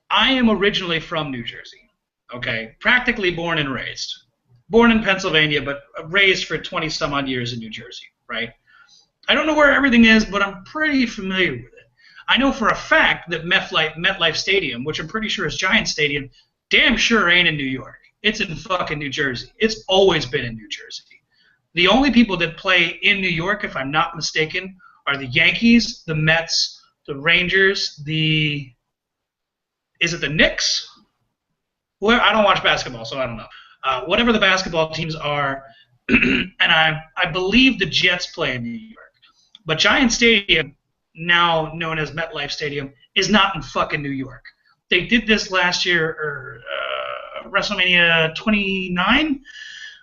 I am originally from New Jersey. Okay? Practically born and raised. Born in Pennsylvania, but raised for 20-some-odd years in New Jersey, right? I don't know where everything is, but I'm pretty familiar with it. I know for a fact that MetLife Stadium, which I'm pretty sure is Giant Stadium, damn sure ain't in New York. It's in fucking New Jersey. It's always been in New Jersey. The only people that play in New York, if I'm not mistaken, are the Yankees, the Mets, the Rangers, is it the Knicks? Well, I don't watch basketball, so I don't know. Whatever the basketball teams are, and I believe the Jets play in New York. But Giant Stadium, now known as MetLife Stadium, is not in fucking New York. They did this last year, or WrestleMania 29,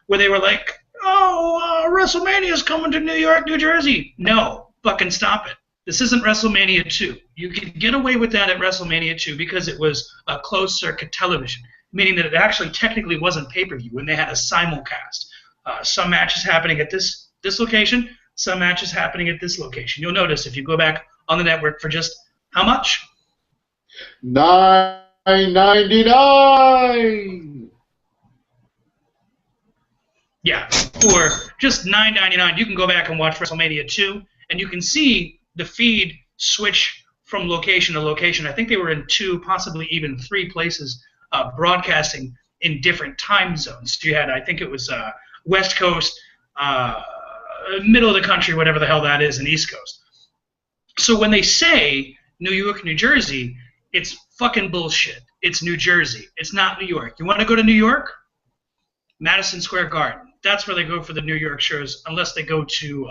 where they were like, "Oh, WrestleMania's coming to New York, New Jersey." No, fucking stop it. This isn't WrestleMania 2. You can get away with that at WrestleMania 2 because it was a closed circuit television, meaning that it actually technically wasn't pay-per-view when they had a simulcast. Some matches happening at this location, some matches happening at this location. You'll notice if you go back on the network for just how much? $9.99. Yeah, for just $9.99, you can go back and watch WrestleMania 2, and you can see the feed switch from location to location. I think they were in 2, possibly even 3 places broadcasting in different time zones. So you had, I think it was West Coast, middle of the country, whatever the hell that is, and East Coast. So when they say New York, New Jersey, it's fucking bullshit. It's New Jersey. It's not New York. You want to go to New York? Madison Square Garden. That's where they go for the New York shows, unless they go to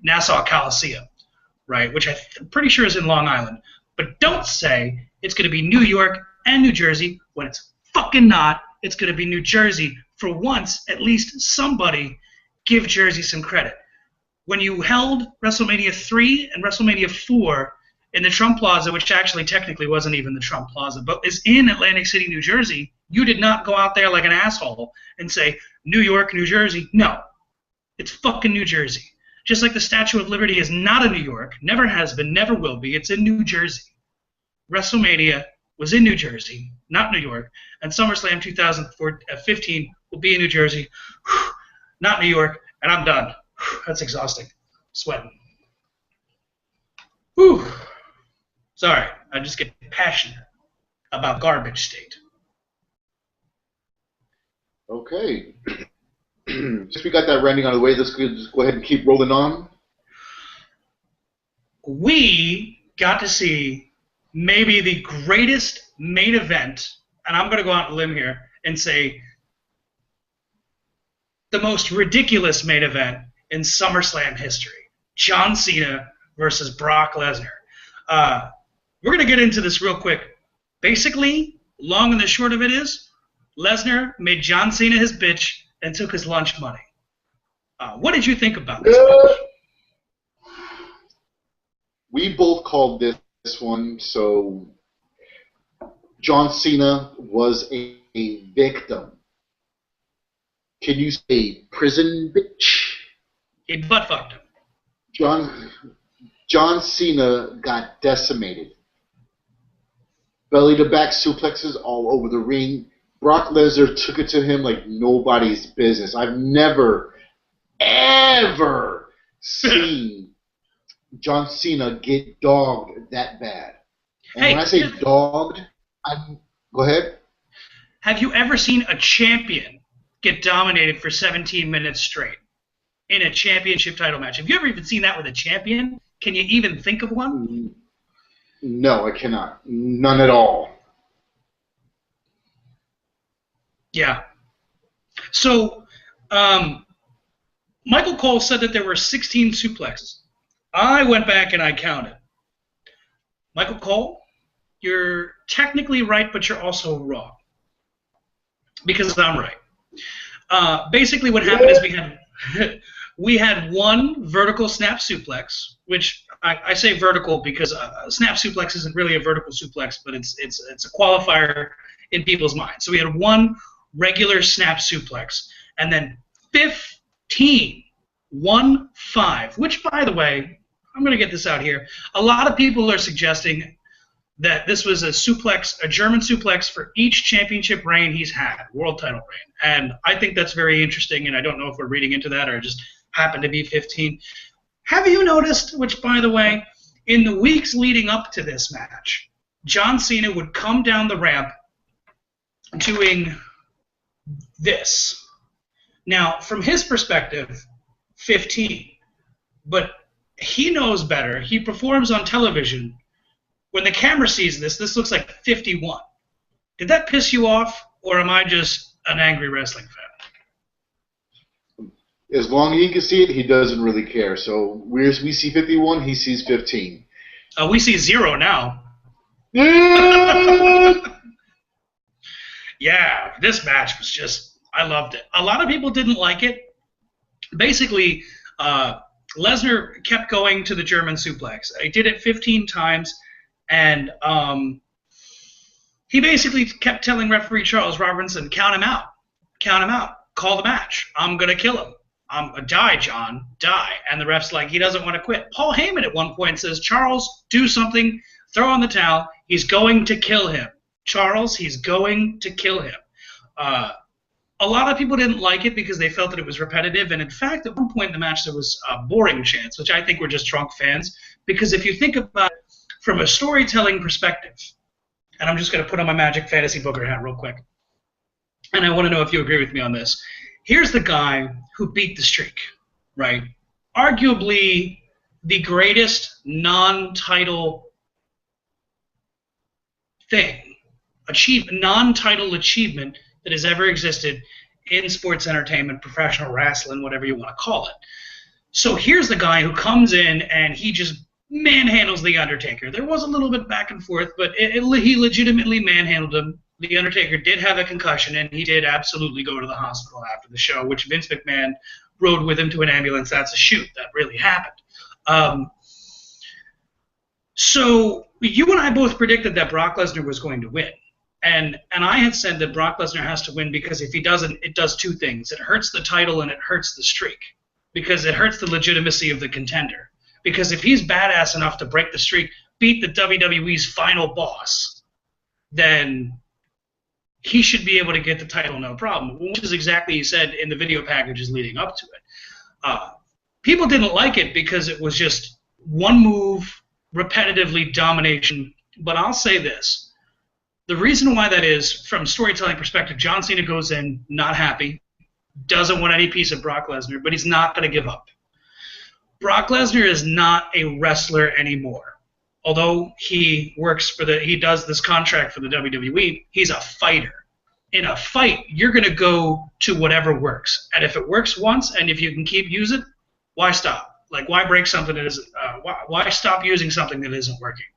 Nassau Coliseum, right, which I'm pretty sure is in Long Island. But don't say it's going to be New York and New Jersey when it's fucking not. It's going to be New Jersey. For once, at least somebody give Jersey some credit. When you held WrestleMania 3 and WrestleMania 4 in the Trump Plaza, which actually technically wasn't even the Trump Plaza, but is in Atlantic City, New Jersey, you did not go out there like an asshole and say, New York, New Jersey. No. It's fucking New Jersey. Just like the Statue of Liberty is not in New York, never has been, never will be. It's in New Jersey. WrestleMania was in New Jersey, not New York, and SummerSlam 2015 will be in New Jersey, not New York, and I'm done. That's exhausting. Sweating. Whew. Sorry, I just get passionate about garbage state. Okay. Since we got that rending out of the way, let's just go ahead and keep rolling on. We got to see maybe the greatest main event, and I'm going to go out on a limb here and say the most ridiculous main event in SummerSlam history. John Cena versus Brock Lesnar. We're going to get into this real quick. Basically, long and the short of it is, Lesnar made John Cena his bitch and took his lunch money. What did you think about this match? We both called this one, so John Cena was a victim. Can you say prison bitch? He butt fucked him. John Cena got decimated. Belly to back suplexes all over the ring. Brock Lesnar took it to him like nobody's business. I've never, ever seen John Cena get dogged that bad. And when I say dogged, go ahead. Have you ever seen a champion get dominated for 17 minutes straight in a championship title match? Have you ever even seen that with a champion? Can you even think of one? No, I cannot. None at all. Yeah. So, Michael Cole said that there were 16 suplexes. I went back and I counted. Michael Cole, you're technically right, but you're also wrong. Because I'm right. Basically what happened is we had one vertical snap suplex, which I say vertical because a snap suplex isn't really a vertical suplex, but it's a qualifier in people's minds. So we had one regular snap suplex, and then 15, 1-5, which, by the way, I'm going to get this out here. A lot of people are suggesting that this was a suplex, a German suplex for each championship reign he's had, world title reign. And I think that's very interesting, and I don't know if we're reading into that or it just happened to be 15. Have you noticed, which, by the way, in the weeks leading up to this match, John Cena would come down the ramp doing this. Now, from his perspective, 15. But he knows better. He performs on television. When the camera sees this, this looks like 51. Did that piss you off, or am I just an angry wrestling fan? As long as he can see it, he doesn't really care. So we see 51, he sees 15. We see 0 now. Yeah, this match was just, I loved it. A lot of people didn't like it. Basically, uh, Lesnar kept going to the German suplex. He did it 15 times, and he basically kept telling referee Charles Robinson, count him out, call the match. I'm going to kill him. Die, John, die. And the ref's like, he doesn't want to quit. Paul Heyman at one point says, Charles, do something, throw on the towel. He's going to kill him. Charles, he's going to kill him. A lot of people didn't like it because they felt that it was repetitive. And in fact, at one point in the match, there was boring chants, which I think were just drunk fans. Because if you think about it from a storytelling perspective, and I'm just going to put on my Magic Fantasy Booker hat real quick, and I want to know if you agree with me on this. Here's the guy who beat the streak, right? Arguably the greatest non-title non-title achievement that has ever existed in sports entertainment, professional wrestling, whatever you want to call it. So here's the guy who comes in and he just manhandles The Undertaker. There was a little bit back and forth, but he legitimately manhandled him. The Undertaker did have a concussion, and he did absolutely go to the hospital after the show, which Vince McMahon rode with him to an ambulance. That's a shoot. That really happened. So you and I both predicted that Brock Lesnar was going to win. And I had said that Brock Lesnar has to win because if he doesn't, it does two things. It hurts the title and it hurts the streak because it hurts the legitimacy of the contender. Because if he's badass enough to break the streak, beat the WWE's final boss, then he should be able to get the title no problem, which is exactly he said in the video packages leading up to it. People didn't like it because it was just one move, repetitively domination. But I'll say this. The reason why that is, from a storytelling perspective, John Cena goes in not happy, doesn't want any piece of Brock Lesnar, but he's not going to give up. Brock Lesnar is not a wrestler anymore. Although he does this contract for the WWE, he's a fighter. In a fight, you're going to go to whatever works. And if it works once, and if you can keep using it, why stop? Like, why break something that isn't? Why stop using something that isn't working?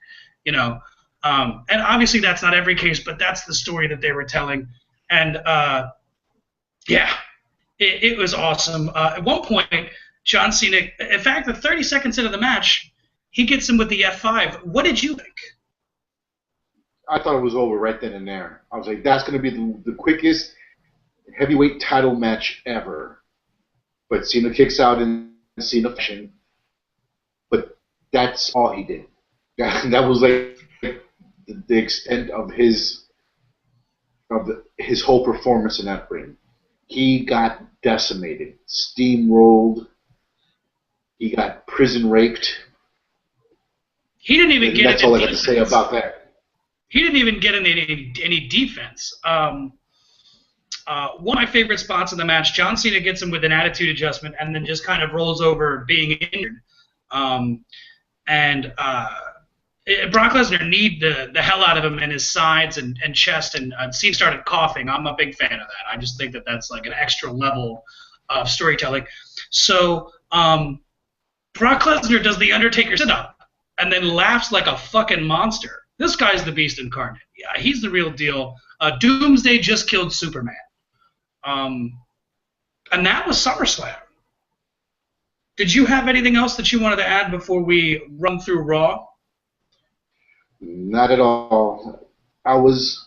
You know. And obviously that's not every case, but that's the story that they were telling. And yeah, it was awesome. At one point, John Cena, in fact, the 30 seconds into the match, he gets him with the F5. What did you think? I thought it was over right then and there. I was like, that's going to be the quickest heavyweight title match ever. But Cena kicks out in Cena fashion. But that's all he did. That was like the extent of his whole performance in that ring. He got decimated, steamrolled. He got prison raped. He didn't even get. That's all I got to say about that. He didn't even get any defense. One of my favorite spots in the match, John Cena gets him with an attitude adjustment and then just kind of rolls over being injured. Brock Lesnar kneed the hell out of him in his sides and chest, and Cena started coughing. I'm a big fan of that. I just think that that's like an extra level of storytelling. So Brock Lesnar does the Undertaker sit-up and then laughs like a fucking monster. This guy's the beast incarnate. Yeah, he's the real deal. Doomsday just killed Superman. And that was SummerSlam. Did you have anything else that you wanted to add before we run through Raw? Not at all. I was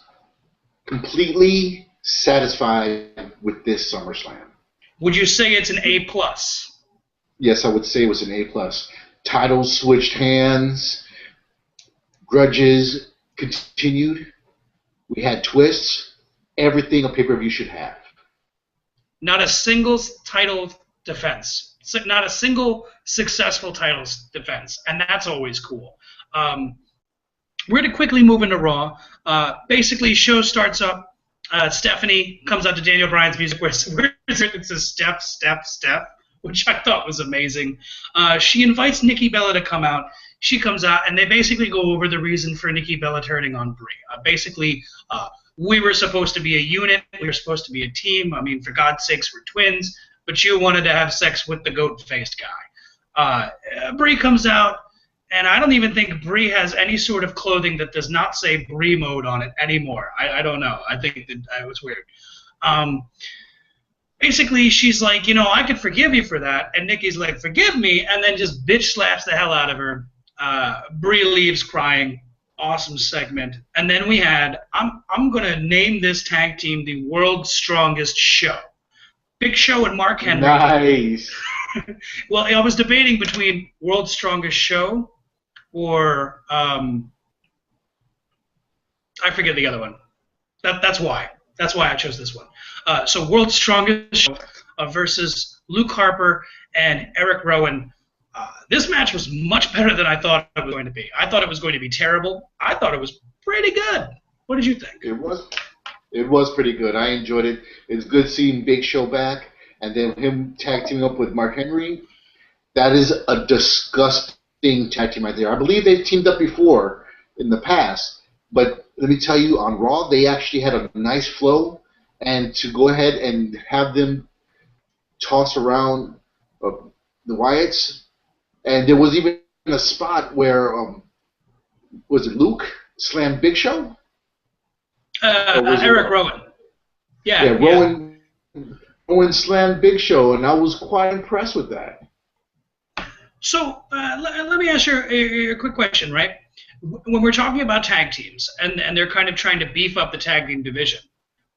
completely satisfied with this SummerSlam. Would you say it's an A+? Yes, I would say it was an A+. Titles switched hands. Grudges continued. We had twists. Everything a pay-per-view should have. Not a single title defense. Not a single successful titles defense. And that's always cool. We're going to quickly move into Raw. Basically, show starts up. Stephanie comes out to Daniel Bryan's music where it says step, step, step, which I thought was amazing. She invites Nikki Bella to come out. She comes out, and they basically go over the reason for Nikki Bella turning on Brie. Basically, we were supposed to be a unit. We were supposed to be a team. I mean, for God's sakes, we're twins. But you wanted to have sex with the goat-faced guy. Brie comes out, And I don't even think Brie has any sort of clothing that does not say Brie mode on it anymore. I don't know. I think that was weird. Um, Basically, she's like, I could forgive you for that. And Nikki's like, forgive me, and then just bitch slaps the hell out of her. Brie leaves crying. Awesome segment. And then we had, I'm going to name this tag team the World's Strongest Show. Big Show and Mark Henry. Nice. Well, I was debating between World's Strongest Show or I forget the other one. That's why. That's why I chose this one. So World's Strongest Show versus Luke Harper and Eric Rowan. This match was much better than I thought it was going to be. I thought it was going to be terrible. I thought it was pretty good. What did you think? It was pretty good. I enjoyed it. It's good seeing Big Show back, and then him tag teaming up with Mark Henry. That is a disgusting tag team right there. I believe they've teamed up before in the past, but let me tell you, on Raw, they actually had a nice flow, and to go ahead and have them toss around the Wyatts, and there was even a spot where, was it Luke slammed Big Show? Eric Rowan. Yeah, Rowan slammed Big Show, and I was quite impressed with that. So let me ask you a quick question, right? When we're talking about tag teams, and they're kind of trying to beef up the tag team division,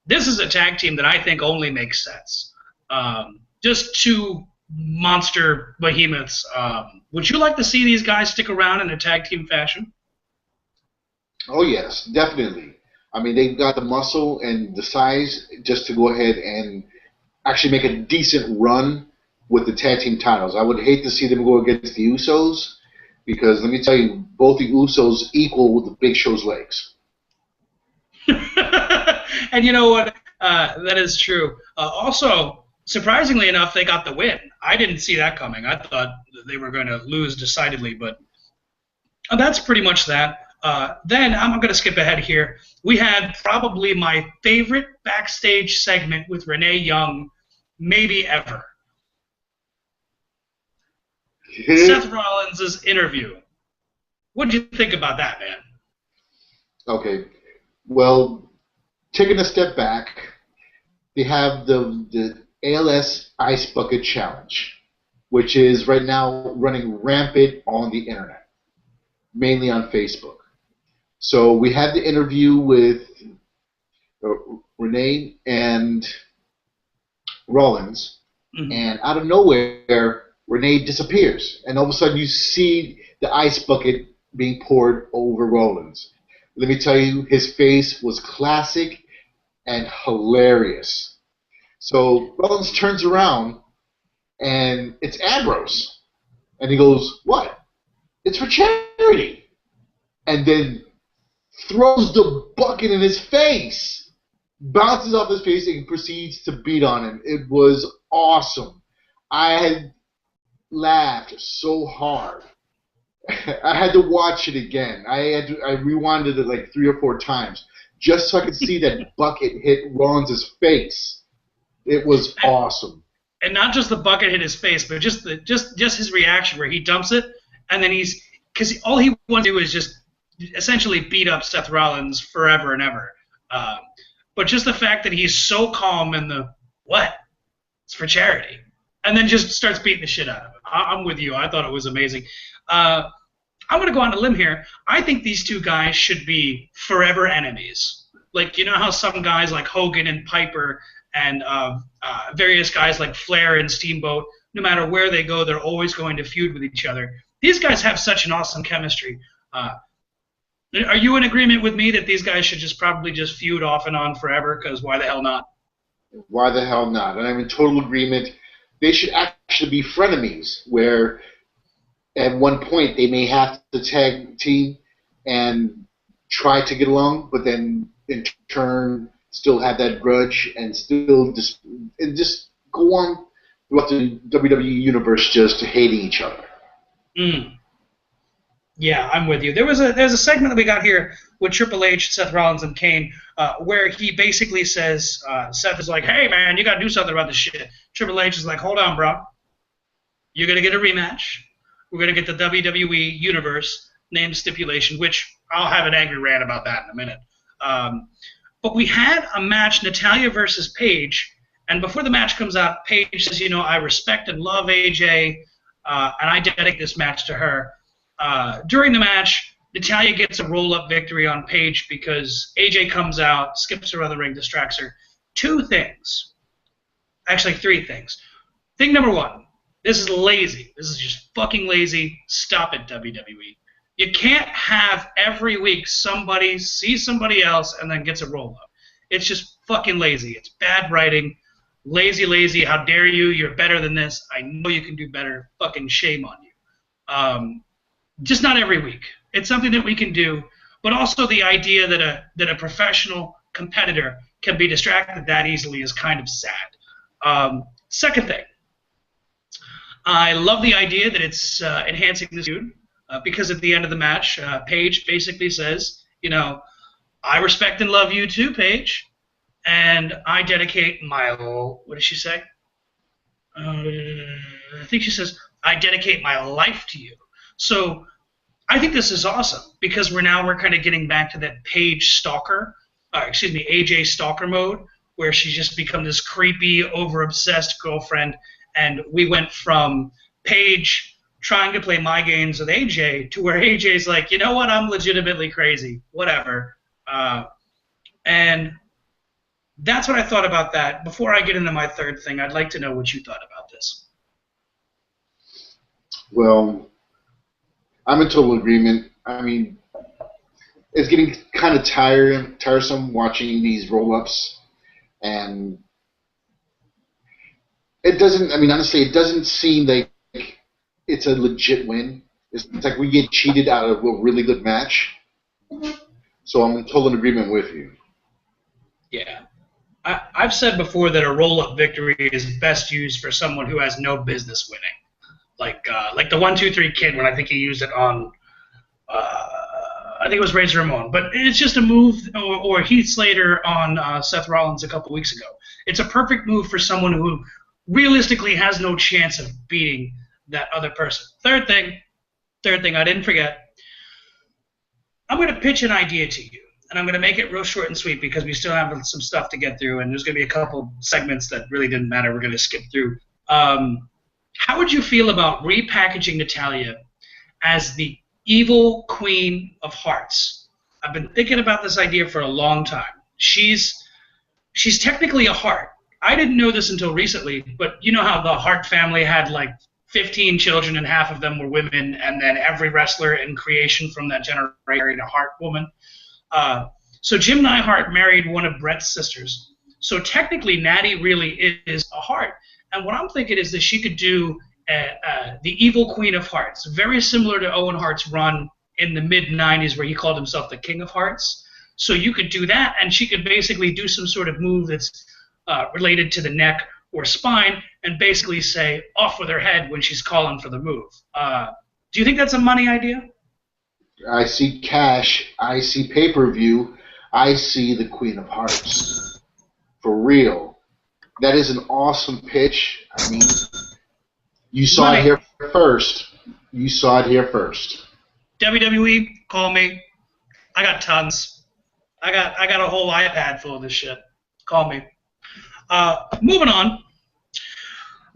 this is a tag team that I think only makes sense. Just two monster behemoths. Would you like to see these guys stick around in a tag team fashion? Oh, yes, definitely. I mean, they've got the muscle and the size just to go ahead and actually make a decent run with the tag team titles. I would hate to see them go against the Usos because, let me tell you, both the Usos equal with the Big Show's legs. And you know what? That is true. Also, surprisingly enough, they got the win. I didn't see that coming. I thought they were going to lose decidedly, but that's pretty much that. Then I'm going to skip ahead here. We had probably my favorite backstage segment with Renee Young, maybe ever. Seth Rollins' interview. What did you think about that, man? Okay. Well, taking a step back, they have the ALS Ice Bucket Challenge, which is right now running rampant on the internet, mainly on Facebook. So we had the interview with Renee and Rollins, and out of nowhere, Renee disappears, and all of a sudden you see the ice bucket being poured over Rollins. Let me tell you, his face was classic and hilarious. So Rollins turns around, and it's Ambrose, and he goes, "What? It's for charity," and then throws the bucket in his face, bounces off his face, and proceeds to beat on him. It was awesome. I had laughed so hard. I had to watch it again. I rewinded it like 3 or 4 times just so I could see that bucket hit Rollins' face. It was awesome. And not just the bucket hit his face, but just his reaction where he dumps it, and then because all he wants to do is just essentially beat up Seth Rollins forever and ever. But just the fact that he's so calm in the, what? It's for charity. And then just starts beating the shit out of him. I'm with you. I thought it was amazing. I'm going to go on a limb here. I think these two guys should be forever enemies. Like, you know how some guys like Hogan and Piper and various guys like Flair and Steamboat, no matter where they go, they're always going to feud with each other. These guys have such an awesome chemistry. Are you in agreement with me that these guys should probably just feud off and on forever? Because why the hell not? Why the hell not? And I'm in total agreement. They should actually be frenemies, where at one point they may have to tag team and try to get along, but then in turn still have that grudge and still just go on throughout the WWE universe just hating each other. Yeah, I'm with you. There's a segment that we got here with Triple H, Seth Rollins, and Kane, where he basically says, Seth is like, "Hey man, you got to do something about this shit." Triple H is like, "Hold on, bro. You're gonna get a rematch. we're going to get the WWE Universe name stipulation, which I'll have an angry rant about that in a minute. But we had a match, Natalya versus Paige, and before the match comes out, Paige says, I respect and love AJ, and I dedicate this match to her. During the match, Natalya gets a roll-up victory on Paige because AJ comes out, skips her on the ring, distracts her. Two things. Actually, three things. Thing number one, this is lazy. This is just fucking lazy. Stop it, WWE. You can't have every week somebody sees somebody else and then gets a roll-up. It's just fucking lazy. It's bad writing. Lazy. How dare you? You're better than this. I know you can do better. Fucking shame on you. Just not every week. It's something that we can do, but also the idea that a professional competitor can be distracted that easily is kind of sad. Second thing, I love the idea that it's enhancing this feud because at the end of the match, Paige basically says, I respect and love you too, Paige, and I dedicate my, what does she say? I think she says, I dedicate my life to you. So I think this is awesome because we're kind of getting back to that Paige stalker, AJ stalker mode, where she's just become this creepy, over-obsessed girlfriend, and we went from Paige trying to play my games with AJ to where AJ's like, you know what, I'm legitimately crazy, whatever. And that's what I thought about that. Before I get into my third thing, I'd like to know what you thought about this. Well, I'm in total agreement. I mean, it's getting kind of tiresome watching these roll-ups, and it doesn't, honestly, it doesn't seem like it's a legit win. It's like we get cheated out of a really good match. So I'm in total agreement with you. Yeah. I've said before that a roll-up victory is best used for someone who has no business winning. Like the 1-2-3 kid when I think he used it on, I think it was Razor Ramon. But it's just a move, or Heath Slater on Seth Rollins a couple weeks ago. It's a perfect move for someone who realistically has no chance of beating that other person. Third thing I didn't forget. I'm going to pitch an idea to you, and I'm going to make it real short and sweet because we still have some stuff to get through, and there's going to be a couple segments that really didn't matter. We're going to skip through. How would you feel about repackaging Natalya as the evil Queen of Hearts? I've been thinking about this idea for a long time. She's technically a heart. I didn't know this until recently, but you know how the Hart family had like 15 children and half of them were women, and then every wrestler in creation from that generation married a Hart woman. So Jim Neidhart married one of Bret's sisters. So technically, Natty really is a Hart. And what I'm thinking is that she could do the evil Queen of Hearts, very similar to Owen Hart's run in the mid-'90s where he called himself the King of Hearts. So you could do that, and she could basically do some sort of move that's related to the neck or spine and basically say, off with her head when she's calling for the move. Do you think that's a money idea? I see cash. I see pay-per-view. I see the Queen of Hearts. For real. That is an awesome pitch. I mean, you saw it here first. You saw it here first. WWE, call me. I got tons. I got a whole iPad full of this shit. Call me. Moving on.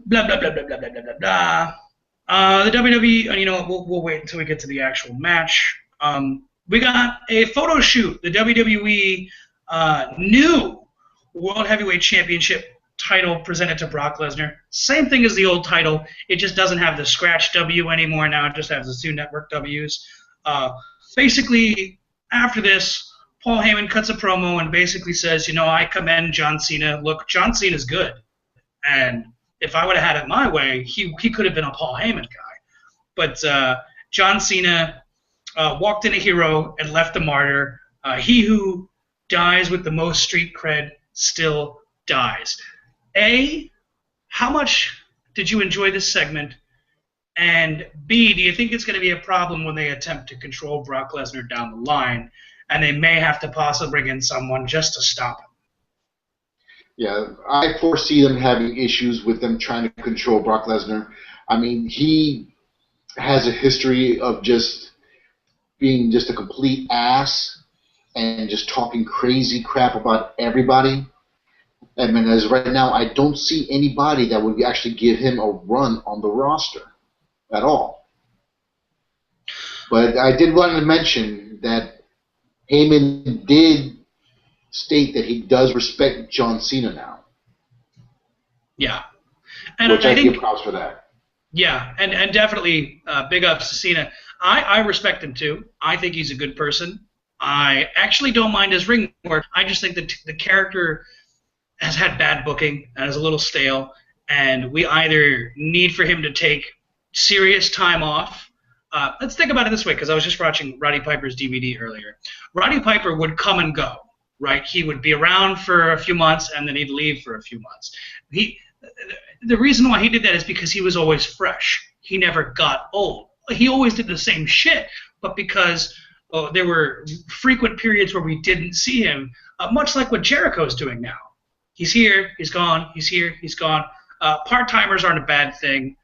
Blah, blah, blah, blah, blah, blah, blah, blah. The WWE, we'll wait until we get to the actual match. We got a photo shoot. The WWE new World Heavyweight Championship title presented to Brock Lesnar. Same thing as the old title. It just doesn't have the scratch W anymore. Now it just has the two network Ws. Basically, after this, Paul Heyman cuts a promo and basically says, I commend John Cena. Look, John Cena's good. And if I would have had it my way, he could have been a Paul Heyman guy. But John Cena walked in a hero and left a martyr. He who dies with the most street cred still dies. A, how much did you enjoy this segment? And B, do you think it's going to be a problem when they attempt to control Brock Lesnar down the line, and they may have to possibly bring in someone just to stop him? Yeah, I foresee them having issues with them trying to control Brock Lesnar. I mean, he has a history of just being just a complete ass and just talking crazy crap about everybody. I mean, as right now, I don't see anybody that would actually give him a run on the roster at all. But I did want to mention that Heyman did state that he does respect John Cena now. Yeah. And which I I think, give props for that. Yeah, and definitely big ups to Cena. I respect him too. I think he's a good person. I actually don't mind his ring work. I just think that the character has had bad booking and is a little stale, and we either need for him to take serious time off. Let's think about it this way, because I was just watching Roddy Piper's DVD earlier. Roddy Piper would come and go, right? He would be around for a few months, and then he'd leave for a few months. The reason why he did that is because he was always fresh. He never got old. He always did the same shit, but because there were frequent periods where we didn't see him, much like what Jericho's doing now. He's here, he's gone, he's here, he's gone. Part-timers aren't a bad thing.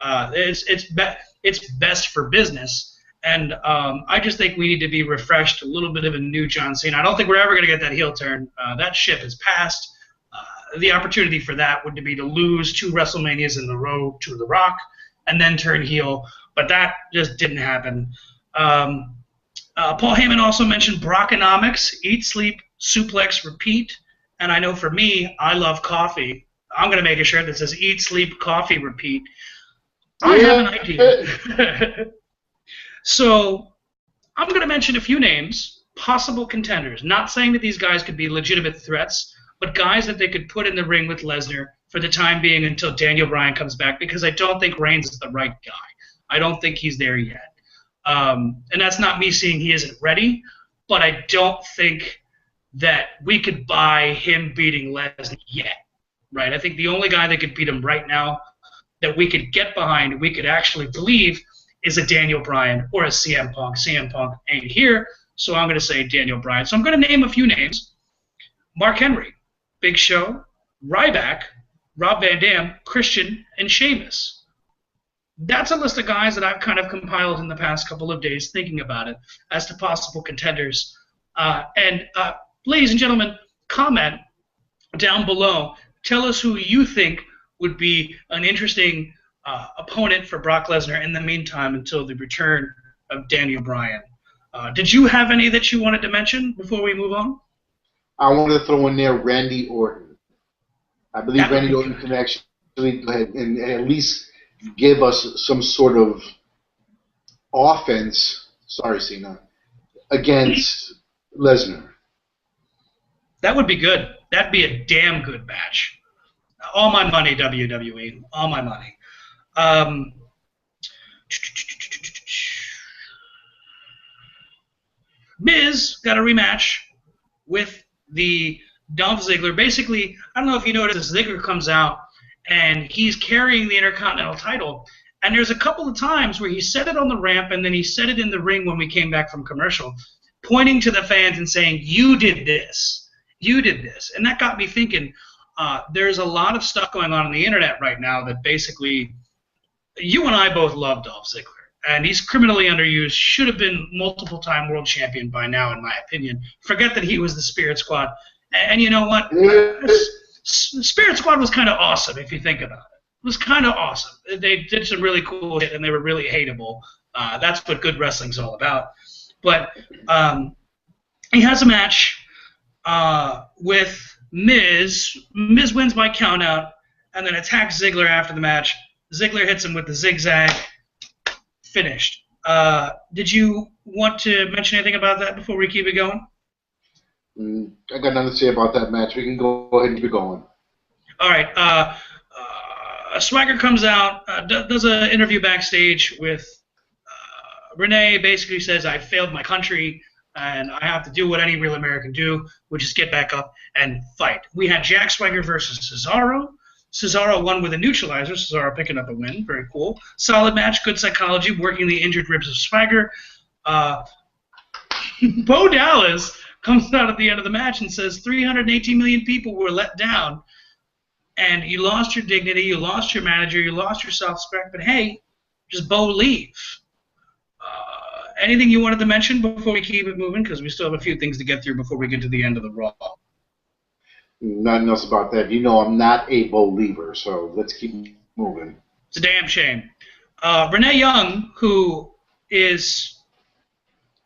It's best for business. And I just think we need to be refreshed, a little bit of a new John Cena. I don't think we're ever going to get that heel turn. That ship has passed. The opportunity for that would be to lose 2 WrestleManias in a row to The Rock and then turn heel, but that just didn't happen. Paul Heyman also mentioned Brockonomics, eat, sleep, suplex, repeat, and I know for me, I love coffee. I'm going to make a shirt that says eat, sleep, coffee, repeat. I have an idea. So I'm going to mention a few names, possible contenders, not saying that these guys could be legitimate threats, but guys that they could put in the ring with Lesnar for the time being until Daniel Bryan comes back, because I don't think Reigns is the right guy. I don't think he's there yet. And that's not me saying he isn't ready, but I don't think that we could buy him beating Lesnar yet. Right? I think the only guy that could beat him right now that we could get behind, we could actually believe, is a Daniel Bryan or a CM Punk. CM Punk ain't here, so I'm going to say Daniel Bryan. So I'm going to name a few names. Mark Henry, Big Show, Ryback, Rob Van Dam, Christian, and Sheamus. That's a list of guys that I've kind of compiled in the past couple of days thinking about it as to possible contenders. And ladies and gentlemen, comment down below. Tell us who you think would be an interesting opponent for Brock Lesnar in the meantime until the return of Daniel Bryan. Did you have any that you wanted to mention before we move on? I wanted to throw in there Randy Orton. I believe Randy Orton can actually go ahead and at least give us some sort of offense, sorry Cena, against Lesnar. That would be good. That'd be a damn good match. All my money, WWE. All my money. Miz got a rematch with the Dolph Ziggler. Basically, I don't know if you noticed, Ziggler comes out and he's carrying the Intercontinental title. And there's a couple of times where he said it on the ramp and then he said it in the ring when we came back from commercial, pointing to the fans and saying, "You did this. You did this." And that got me thinking, there's a lot of stuff going on the internet right now that basically, you and I both love Dolph Ziggler. And he's criminally underused, should have been multiple-time world champion by now, in my opinion. Forget that he was the Spirit Squad. And you know what? Spirit Squad was kind of awesome, if you think about it. It was kind of awesome. They did some really cool shit, and they were really hateable. That's what good wrestling's all about. But he has a match with Miz. Miz wins by countout, and then attacks Ziggler after the match. Ziggler hits him with the zigzag. Finished. Did you want to mention anything about that before we keep it going? I got nothing to say about that match. We can go ahead and keep going. All right. Swagger comes out, does an interview backstage with Renee. Basically says, "I failed my country, and I have to do what any real American do, which is get back up and fight." We had Jack Swagger versus Cesaro. Cesaro won with a neutralizer. Cesaro picking up a win. Very cool. Solid match. Good psychology. Working the injured ribs of Swagger. Bo Dallas comes out at the end of the match and says 318 million people were let down. And you lost your dignity. You lost your manager. You lost your self-respect. But, hey, just believe. Anything you wanted to mention before we keep it moving? Because we still have a few things to get through before we get to the end of the Raw. Nothing else about that. You know I'm not a believer, so let's keep moving. It's a damn shame. Renee Young, who is,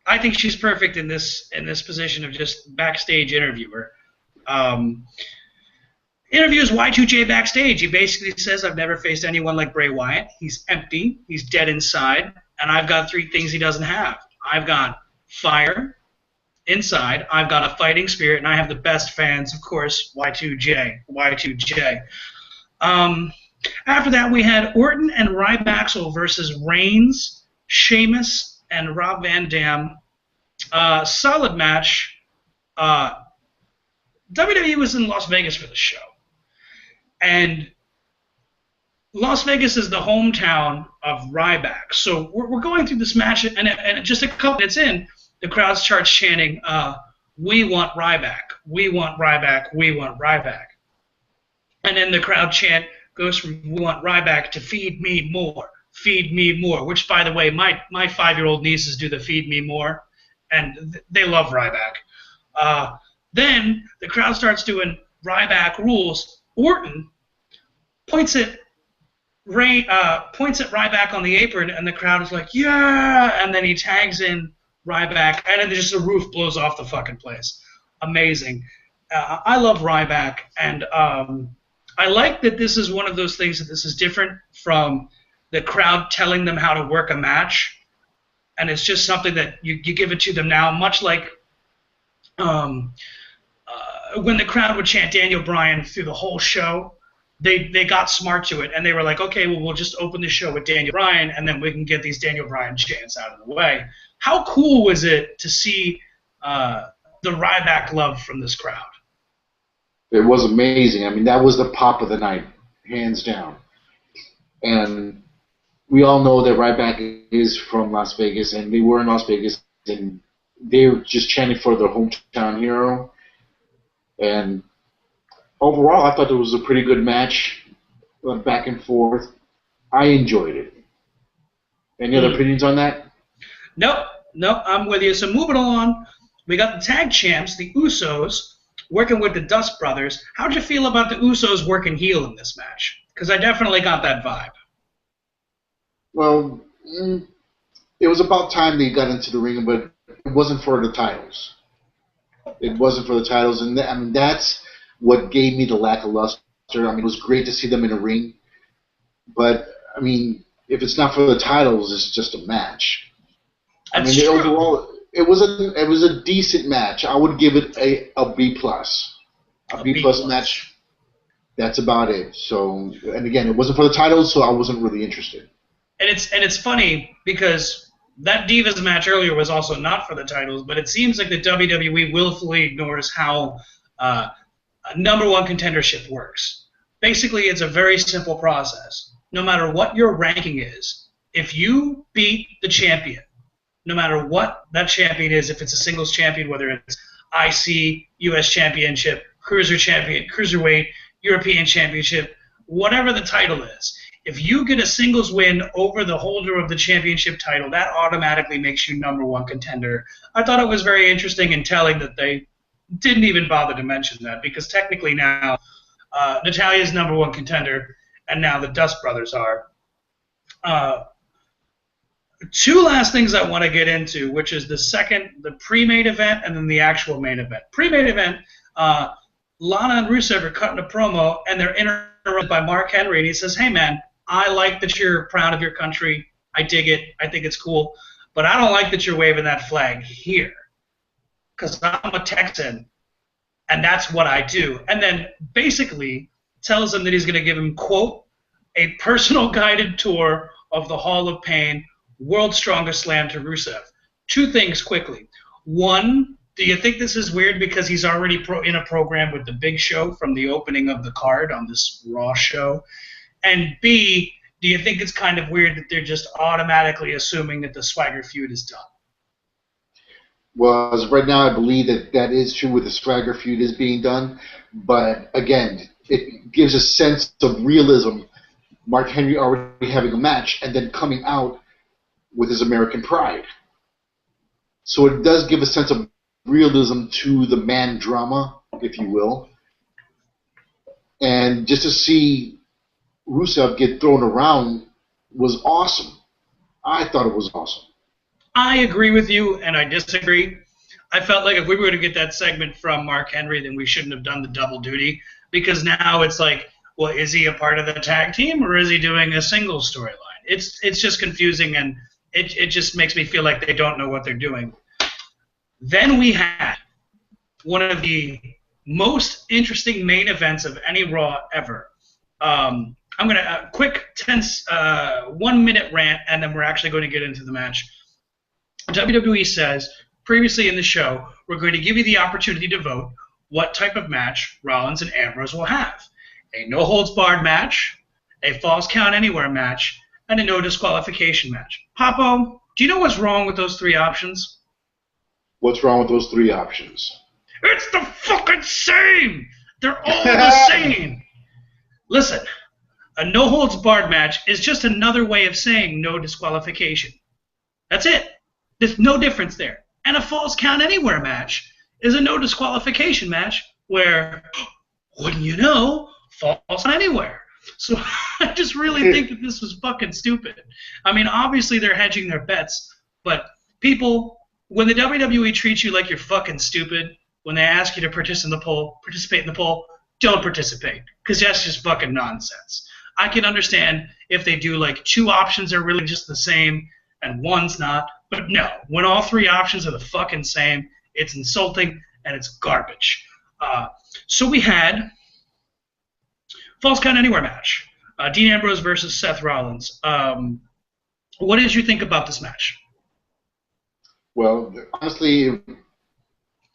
I think she's perfect in this position of just backstage interviewer. Interviews Y2J backstage. He basically says, I've never faced anyone like Bray Wyatt. He's empty. He's dead inside. And I've got 3 things he doesn't have. I've got fire inside. I've got a fighting spirit. And I have the best fans, of course, Y2J. Y2J. After that, we had Orton and Ryback versus Reigns, Sheamus, and Rob Van Dam. Solid match. WWE was in Las Vegas for the show. And Las Vegas is the hometown of Ryback. So we're going through this match, and just a couple minutes in, the crowd starts chanting, we want Ryback, we want Ryback, we want Ryback. And then the crowd chant goes from we want Ryback to feed me more, which, by the way, my 5-year-old nieces do the feed me more, and they love Ryback. Then the crowd starts doing Ryback rules. Orton points at Ryback on the apron, and the crowd is like, yeah! And then he tags in Ryback, and then just the roof blows off the fucking place. Amazing. I love Ryback, and I like that this is one of those things that this is different from the crowd telling them how to work a match, and it's just something that you give it to them now, much like when the crowd would chant Daniel Bryan through the whole show, they got smart to it, and they were like, okay, well, we'll just open the show with Daniel Bryan, and then we can get these Daniel Bryan chants out of the way. How cool was it to see the Ryback love from this crowd? It was amazing. I mean, that was the pop of the night, hands down. And we all know that Ryback is from Las Vegas, and they were in Las Vegas, and they were just chanting for their hometown hero. And overall, I thought it was a pretty good match, back and forth. I enjoyed it. Any other opinions on that? Nope, I'm with you. So moving along, we got the tag champs, the Usos, working with the Dust Brothers. How'd you feel about the Usos working heel in this match? Because I definitely got that vibe. Well, it was about time they got into the ring, but it wasn't for the titles. It wasn't for the titles, and I mean that's what gave me the lack of luster. I mean, it was great to see them in a ring, but I mean, if it's not for the titles, it's just a match. That's I mean, true. overall, it was a decent match. I would give it a B plus, a B plus match. That's about it. So, and again, it wasn't for the titles, so I wasn't really interested. And it's funny because that Divas match earlier was also not for the titles, but it seems like the WWE willfully ignores how a number one contendership works. Basically, it's a very simple process. No matter what your ranking is, if you beat the champion, no matter what that champion is, if it's a singles champion, whether it's IC, US Championship, Cruiserweight, European Championship, whatever the title is, if you get a singles win over the holder of the championship title, that automatically makes you number one contender. I thought it was very interesting and telling that they didn't even bother to mention that, because technically now Natalia's number one contender, and now the Dust Brothers are. Two last things I want to get into, which is the pre-main event, and then the actual main event. Pre-main event, Lana and Rusev are cutting a promo, and they're interrupted by Mark Henry, and he says, hey, man, I like that you're proud of your country. I dig it. I think it's cool. But I don't like that you're waving that flag here, because I'm a Texan, and that's what I do. And then basically tells him that he's going to give him, quote, a personal guided tour of the Hall of Pain, World's Strongest Slam to Rusev. Two things quickly. One, do you think this is weird because he's already in a program with the Big Show from the opening of the card on this Raw show? And B, do you think it's kind of weird that they're just automatically assuming that the Swagger feud is done? Well, as of right now, I believe that is true with the Swagger feud is being done. But again, it gives a sense of realism Mark Henry already having a match and then coming out with his American pride. So it does give a sense of realism to the man drama, if you will. And just to see Rusev get thrown around was awesome. I thought it was awesome. I agree with you, and I disagree. I felt like if we were going to get that segment from Mark Henry, then we shouldn't have done the double duty, because now it's like, well, is he a part of the tag team or is he doing a single storyline? It's just confusing, and it just makes me feel like they don't know what they're doing. Then we had one of the most interesting main events of any Raw ever. I'm going to quick 1 minute rant, and then we're actually going to get into the match. WWE says, previously in the show, we're going to give you the opportunity to vote what type of match Rollins and Ambrose will have. A no-holds-barred match, a false count anywhere match, and a no disqualification match. Papo, do you know what's wrong with those three options? What's wrong with those three options? It's the fucking same! They're all the same! Listen, a no-holds-barred match is just another way of saying no disqualification. That's it. There's no difference there. And a false count anywhere match is a no disqualification match where, wouldn't you know, false count anywhere. So I just really think that this was fucking stupid. I mean, obviously they're hedging their bets, but people, when the WWE treats you like you're fucking stupid, when they ask you to participate in the poll, don't participate, because that's just fucking nonsense. I can understand if they do like two options are really just the same and one's not, but no, when all three options are the fucking same, it's insulting and it's garbage. So we had false count anywhere match, Dean Ambrose versus Seth Rollins. What did you think about this match? Well, honestly,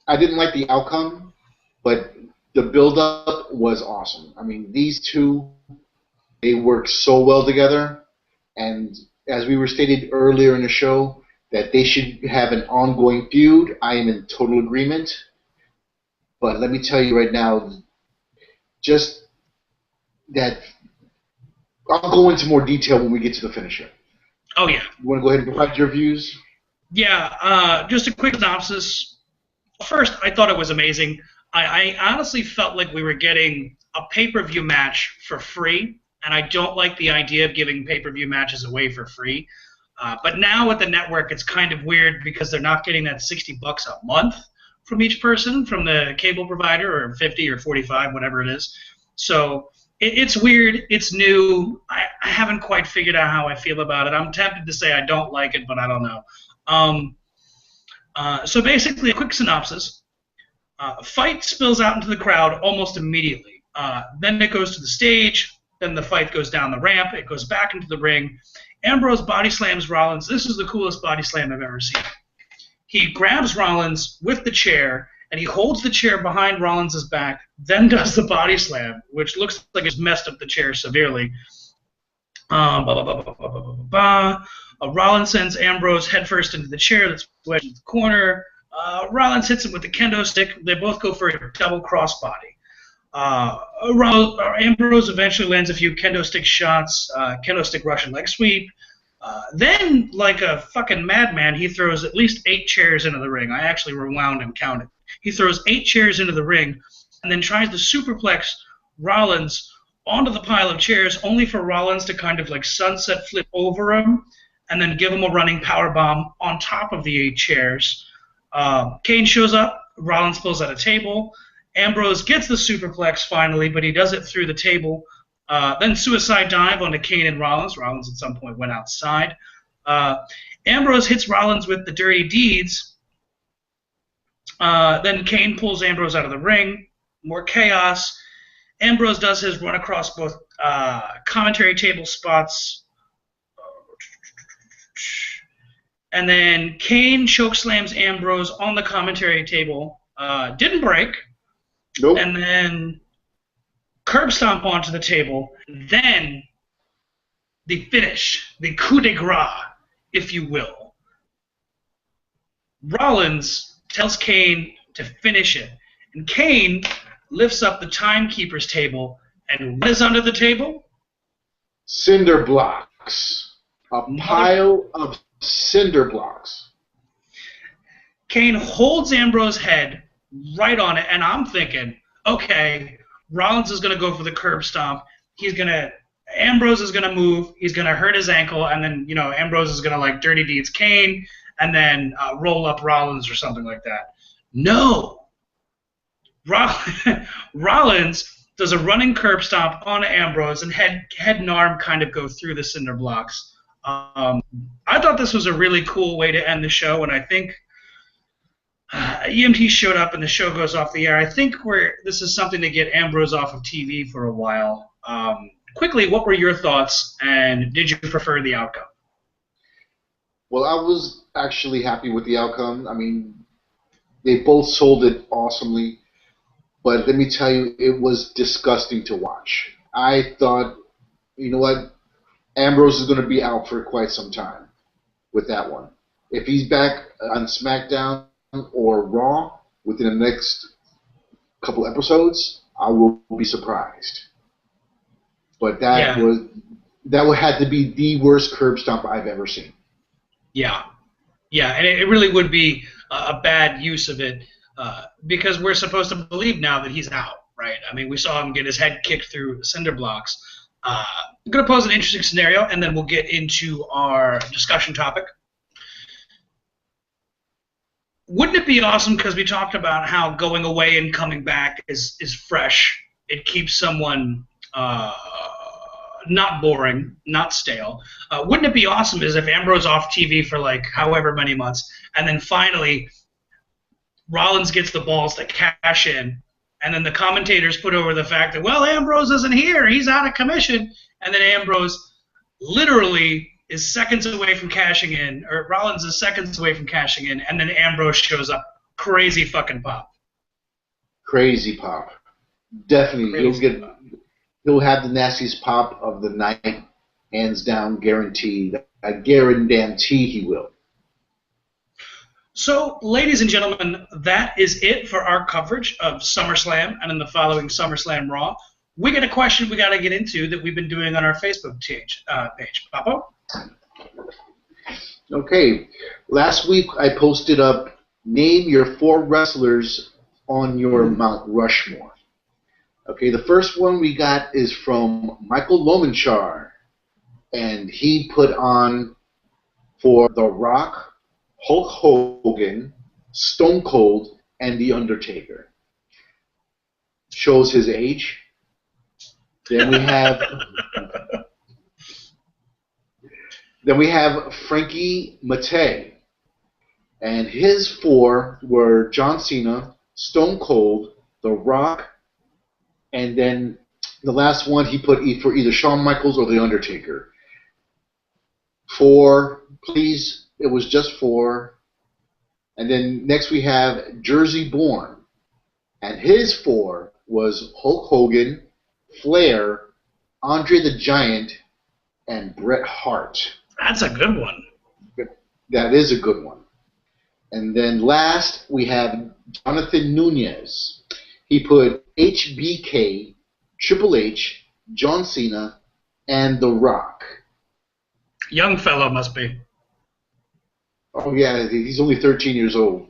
I didn't like the outcome, but the build-up was awesome. I mean, these two, they work so well together, and as we were stated earlier in the show, that they should have an ongoing feud. I am in total agreement. But let me tell you right now, just that I'll go into more detail when we get to the finisher. Oh, yeah. You want to go ahead and provide your views? Yeah, just a quick synopsis. First, I thought it was amazing. I honestly felt like we were getting a pay-per-view match for free, and I don't like the idea of giving pay-per-view matches away for free. But now with the network, it's kind of weird because they're not getting that $60 a month from each person from the cable provider, or 50 or 45, whatever it is. So it's weird. It's new. I haven't quite figured out how I feel about it. I'm tempted to say I don't like it, but I don't know. So basically, a quick synopsis. Fight spills out into the crowd almost immediately. Then it goes to the stage. Then the fight goes down the ramp. It goes back into the ring. Ambrose body slams Rollins. This is the coolest body slam I've ever seen. He grabs Rollins with the chair, and he holds the chair behind Rollins' back, then does the body slam, which looks like it's messed up the chair severely. Rollins sends Ambrose headfirst into the chair that's wedged in the corner. Rollins hits him with the kendo stick. They both go for a double crossbody. Ambrose eventually lands a few kendo stick shots, kendo stick Russian leg sweep. Then, like a fucking madman, he throws at least 8 chairs into the ring. I actually rewound and counted. He throws 8 chairs into the ring and then tries to superplex Rollins onto the pile of chairs, only for Rollins to kind of like sunset flip over him and then give him a running powerbomb on top of the 8 chairs. Kane shows up. Rollins pulls out a table. Ambrose gets the superplex finally, but he does it through the table. Then suicide dive onto Kane and Rollins. Rollins at some point went outside. Ambrose hits Rollins with the dirty deeds. Then Kane pulls Ambrose out of the ring. More chaos. Ambrose does his run across both commentary table spots. And then Kane chokeslams Ambrose on the commentary table. Didn't break. Nope. And then curb stomp onto the table. Then the finish, the coup de grace, if you will. Rollins tells Kane to finish it. And Kane lifts up the timekeeper's table. And what is under the table? Cinder blocks. A Mother pile of cinder blocks. Kane holds Ambrose's head right on it, and I'm thinking, okay, Rollins is gonna go for the curb stomp. Ambrose is gonna move. He's gonna hurt his ankle, and then Ambrose is gonna like dirty deeds Kane, and then roll up Rollins or something like that. No, Rollins does a running curb stomp on Ambrose, and head and arm kind of go through the cinder blocks. I thought this was a really cool way to end the show, and I think EMT showed up and the show goes off the air. I think this is something to get Ambrose off of TV for a while. Quickly, what were your thoughts, and did you prefer the outcome? Well, I was actually happy with the outcome. I mean, they both sold it awesomely, but let me tell you, it was disgusting to watch. I thought, you know what, Ambrose is going to be out for quite some time with that one. If he's back on SmackDown or Raw within the next couple episodes, I will be surprised. But that had to be the worst curb stomp I've ever seen. Yeah, and it really would be a bad use of it because we're supposed to believe now that he's out, right? I mean, we saw him get his head kicked through cinder blocks. I'm going to pose an interesting scenario, and then we'll get into our discussion topic. Wouldn't it be awesome, because we talked about how going away and coming back is fresh. It keeps someone not boring, not stale. Wouldn't it be awesome is if Ambrose off TV for like however many months, and then finally Rollins gets the balls to cash in, and then the commentators put over the fact that, well, Ambrose isn't here, he's out of commission, and then Ambrose literally is seconds away from cashing in, or Rollins is seconds away from cashing in, and then Ambrose shows up. Crazy fucking pop. Crazy pop. Definitely. He'll have the nastiest pop of the night, hands down, guaranteed. I guarantee he will. So, ladies and gentlemen, that is it for our coverage of SummerSlam and in the following SummerSlam Raw. We got a question we got to get into that we've been doing on our Facebook page. Papo? Okay. Last week I posted up, name your 4 wrestlers on your Mount Rushmore. Okay, the first one we got is from Michael Lomanchar, and he put on for The Rock, Hulk Hogan, Stone Cold, and The Undertaker. Shows his age. Then we have Frankie Matei, and his 4 were John Cena, Stone Cold, The Rock, and then the last one he put for either Shawn Michaels or The Undertaker. 4, please, it was just 4. And then next we have Jersey Born, and his 4 was Hulk Hogan, Flair, Andre the Giant, and Bret Hart. That's a good one. That is a good one. And then last we have Jonathan Nunez. He put HBK, Triple H, John Cena, and The Rock. Young fellow must be. Oh, yeah, he's only 13 years old.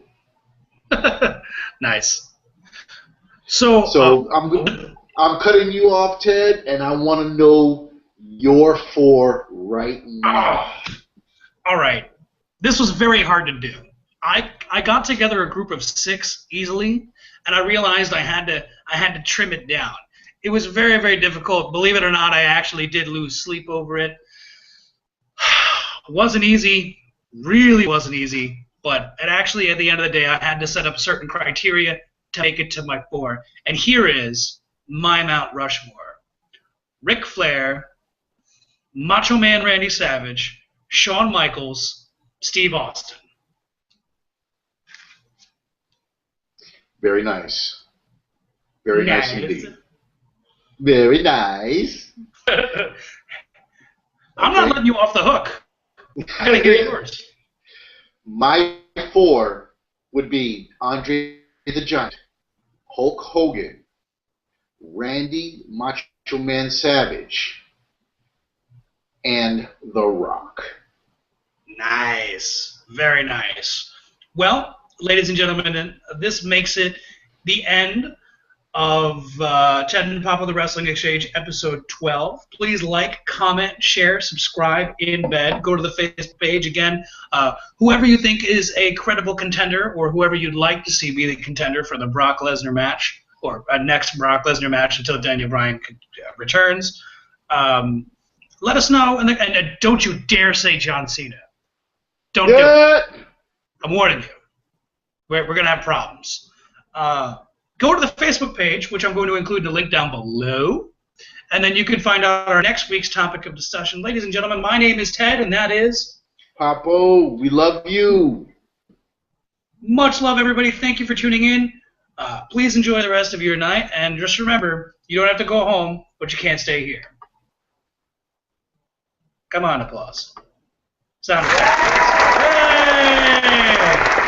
Nice. So I'm cutting you off, Ted, and I want to know your 4 right now. All right. This was very hard to do. I got together a group of 6 easily, and I realized I had to trim it down. It was very, very difficult. Believe it or not, I actually did lose sleep over it. It wasn't easy. Really wasn't easy. But actually, at the end of the day, I had to set up certain criteria to make it to my 4. And here is my Mount Rushmore. Ric Flair, Macho Man Randy Savage, Shawn Michaels, Steve Austin. Very nice. Very nice indeed. Very nice. I'm not letting you off the hook. I gotta hear yours. My 4 would be Andre the Giant, Hulk Hogan, Randy Macho Man Savage, and The Rock. Nice. Very nice. Well, ladies and gentlemen, this makes it the end of Ted and Papa the Wrestling Exchange, episode 12. Please like, comment, share, subscribe in bed. Go to the Facebook page. Again, whoever you think is a credible contender or whoever you'd like to see be the contender for the Brock Lesnar match or next Brock Lesnar match until Daniel Bryan returns, let us know. And don't you dare say John Cena. Don't do it. I'm warning you. We're going to have problems. Go to the Facebook page, which I'm going to include in the link down below, and then you can find out our next week's topic of discussion. Ladies and gentlemen, my name is Ted, and that is... Papo, we love you. Much love, everybody. Thank you for tuning in. Please enjoy the rest of your night, and just remember, you don't have to go home, but you can't stay here. Come on, applause. Sound effects. Hey!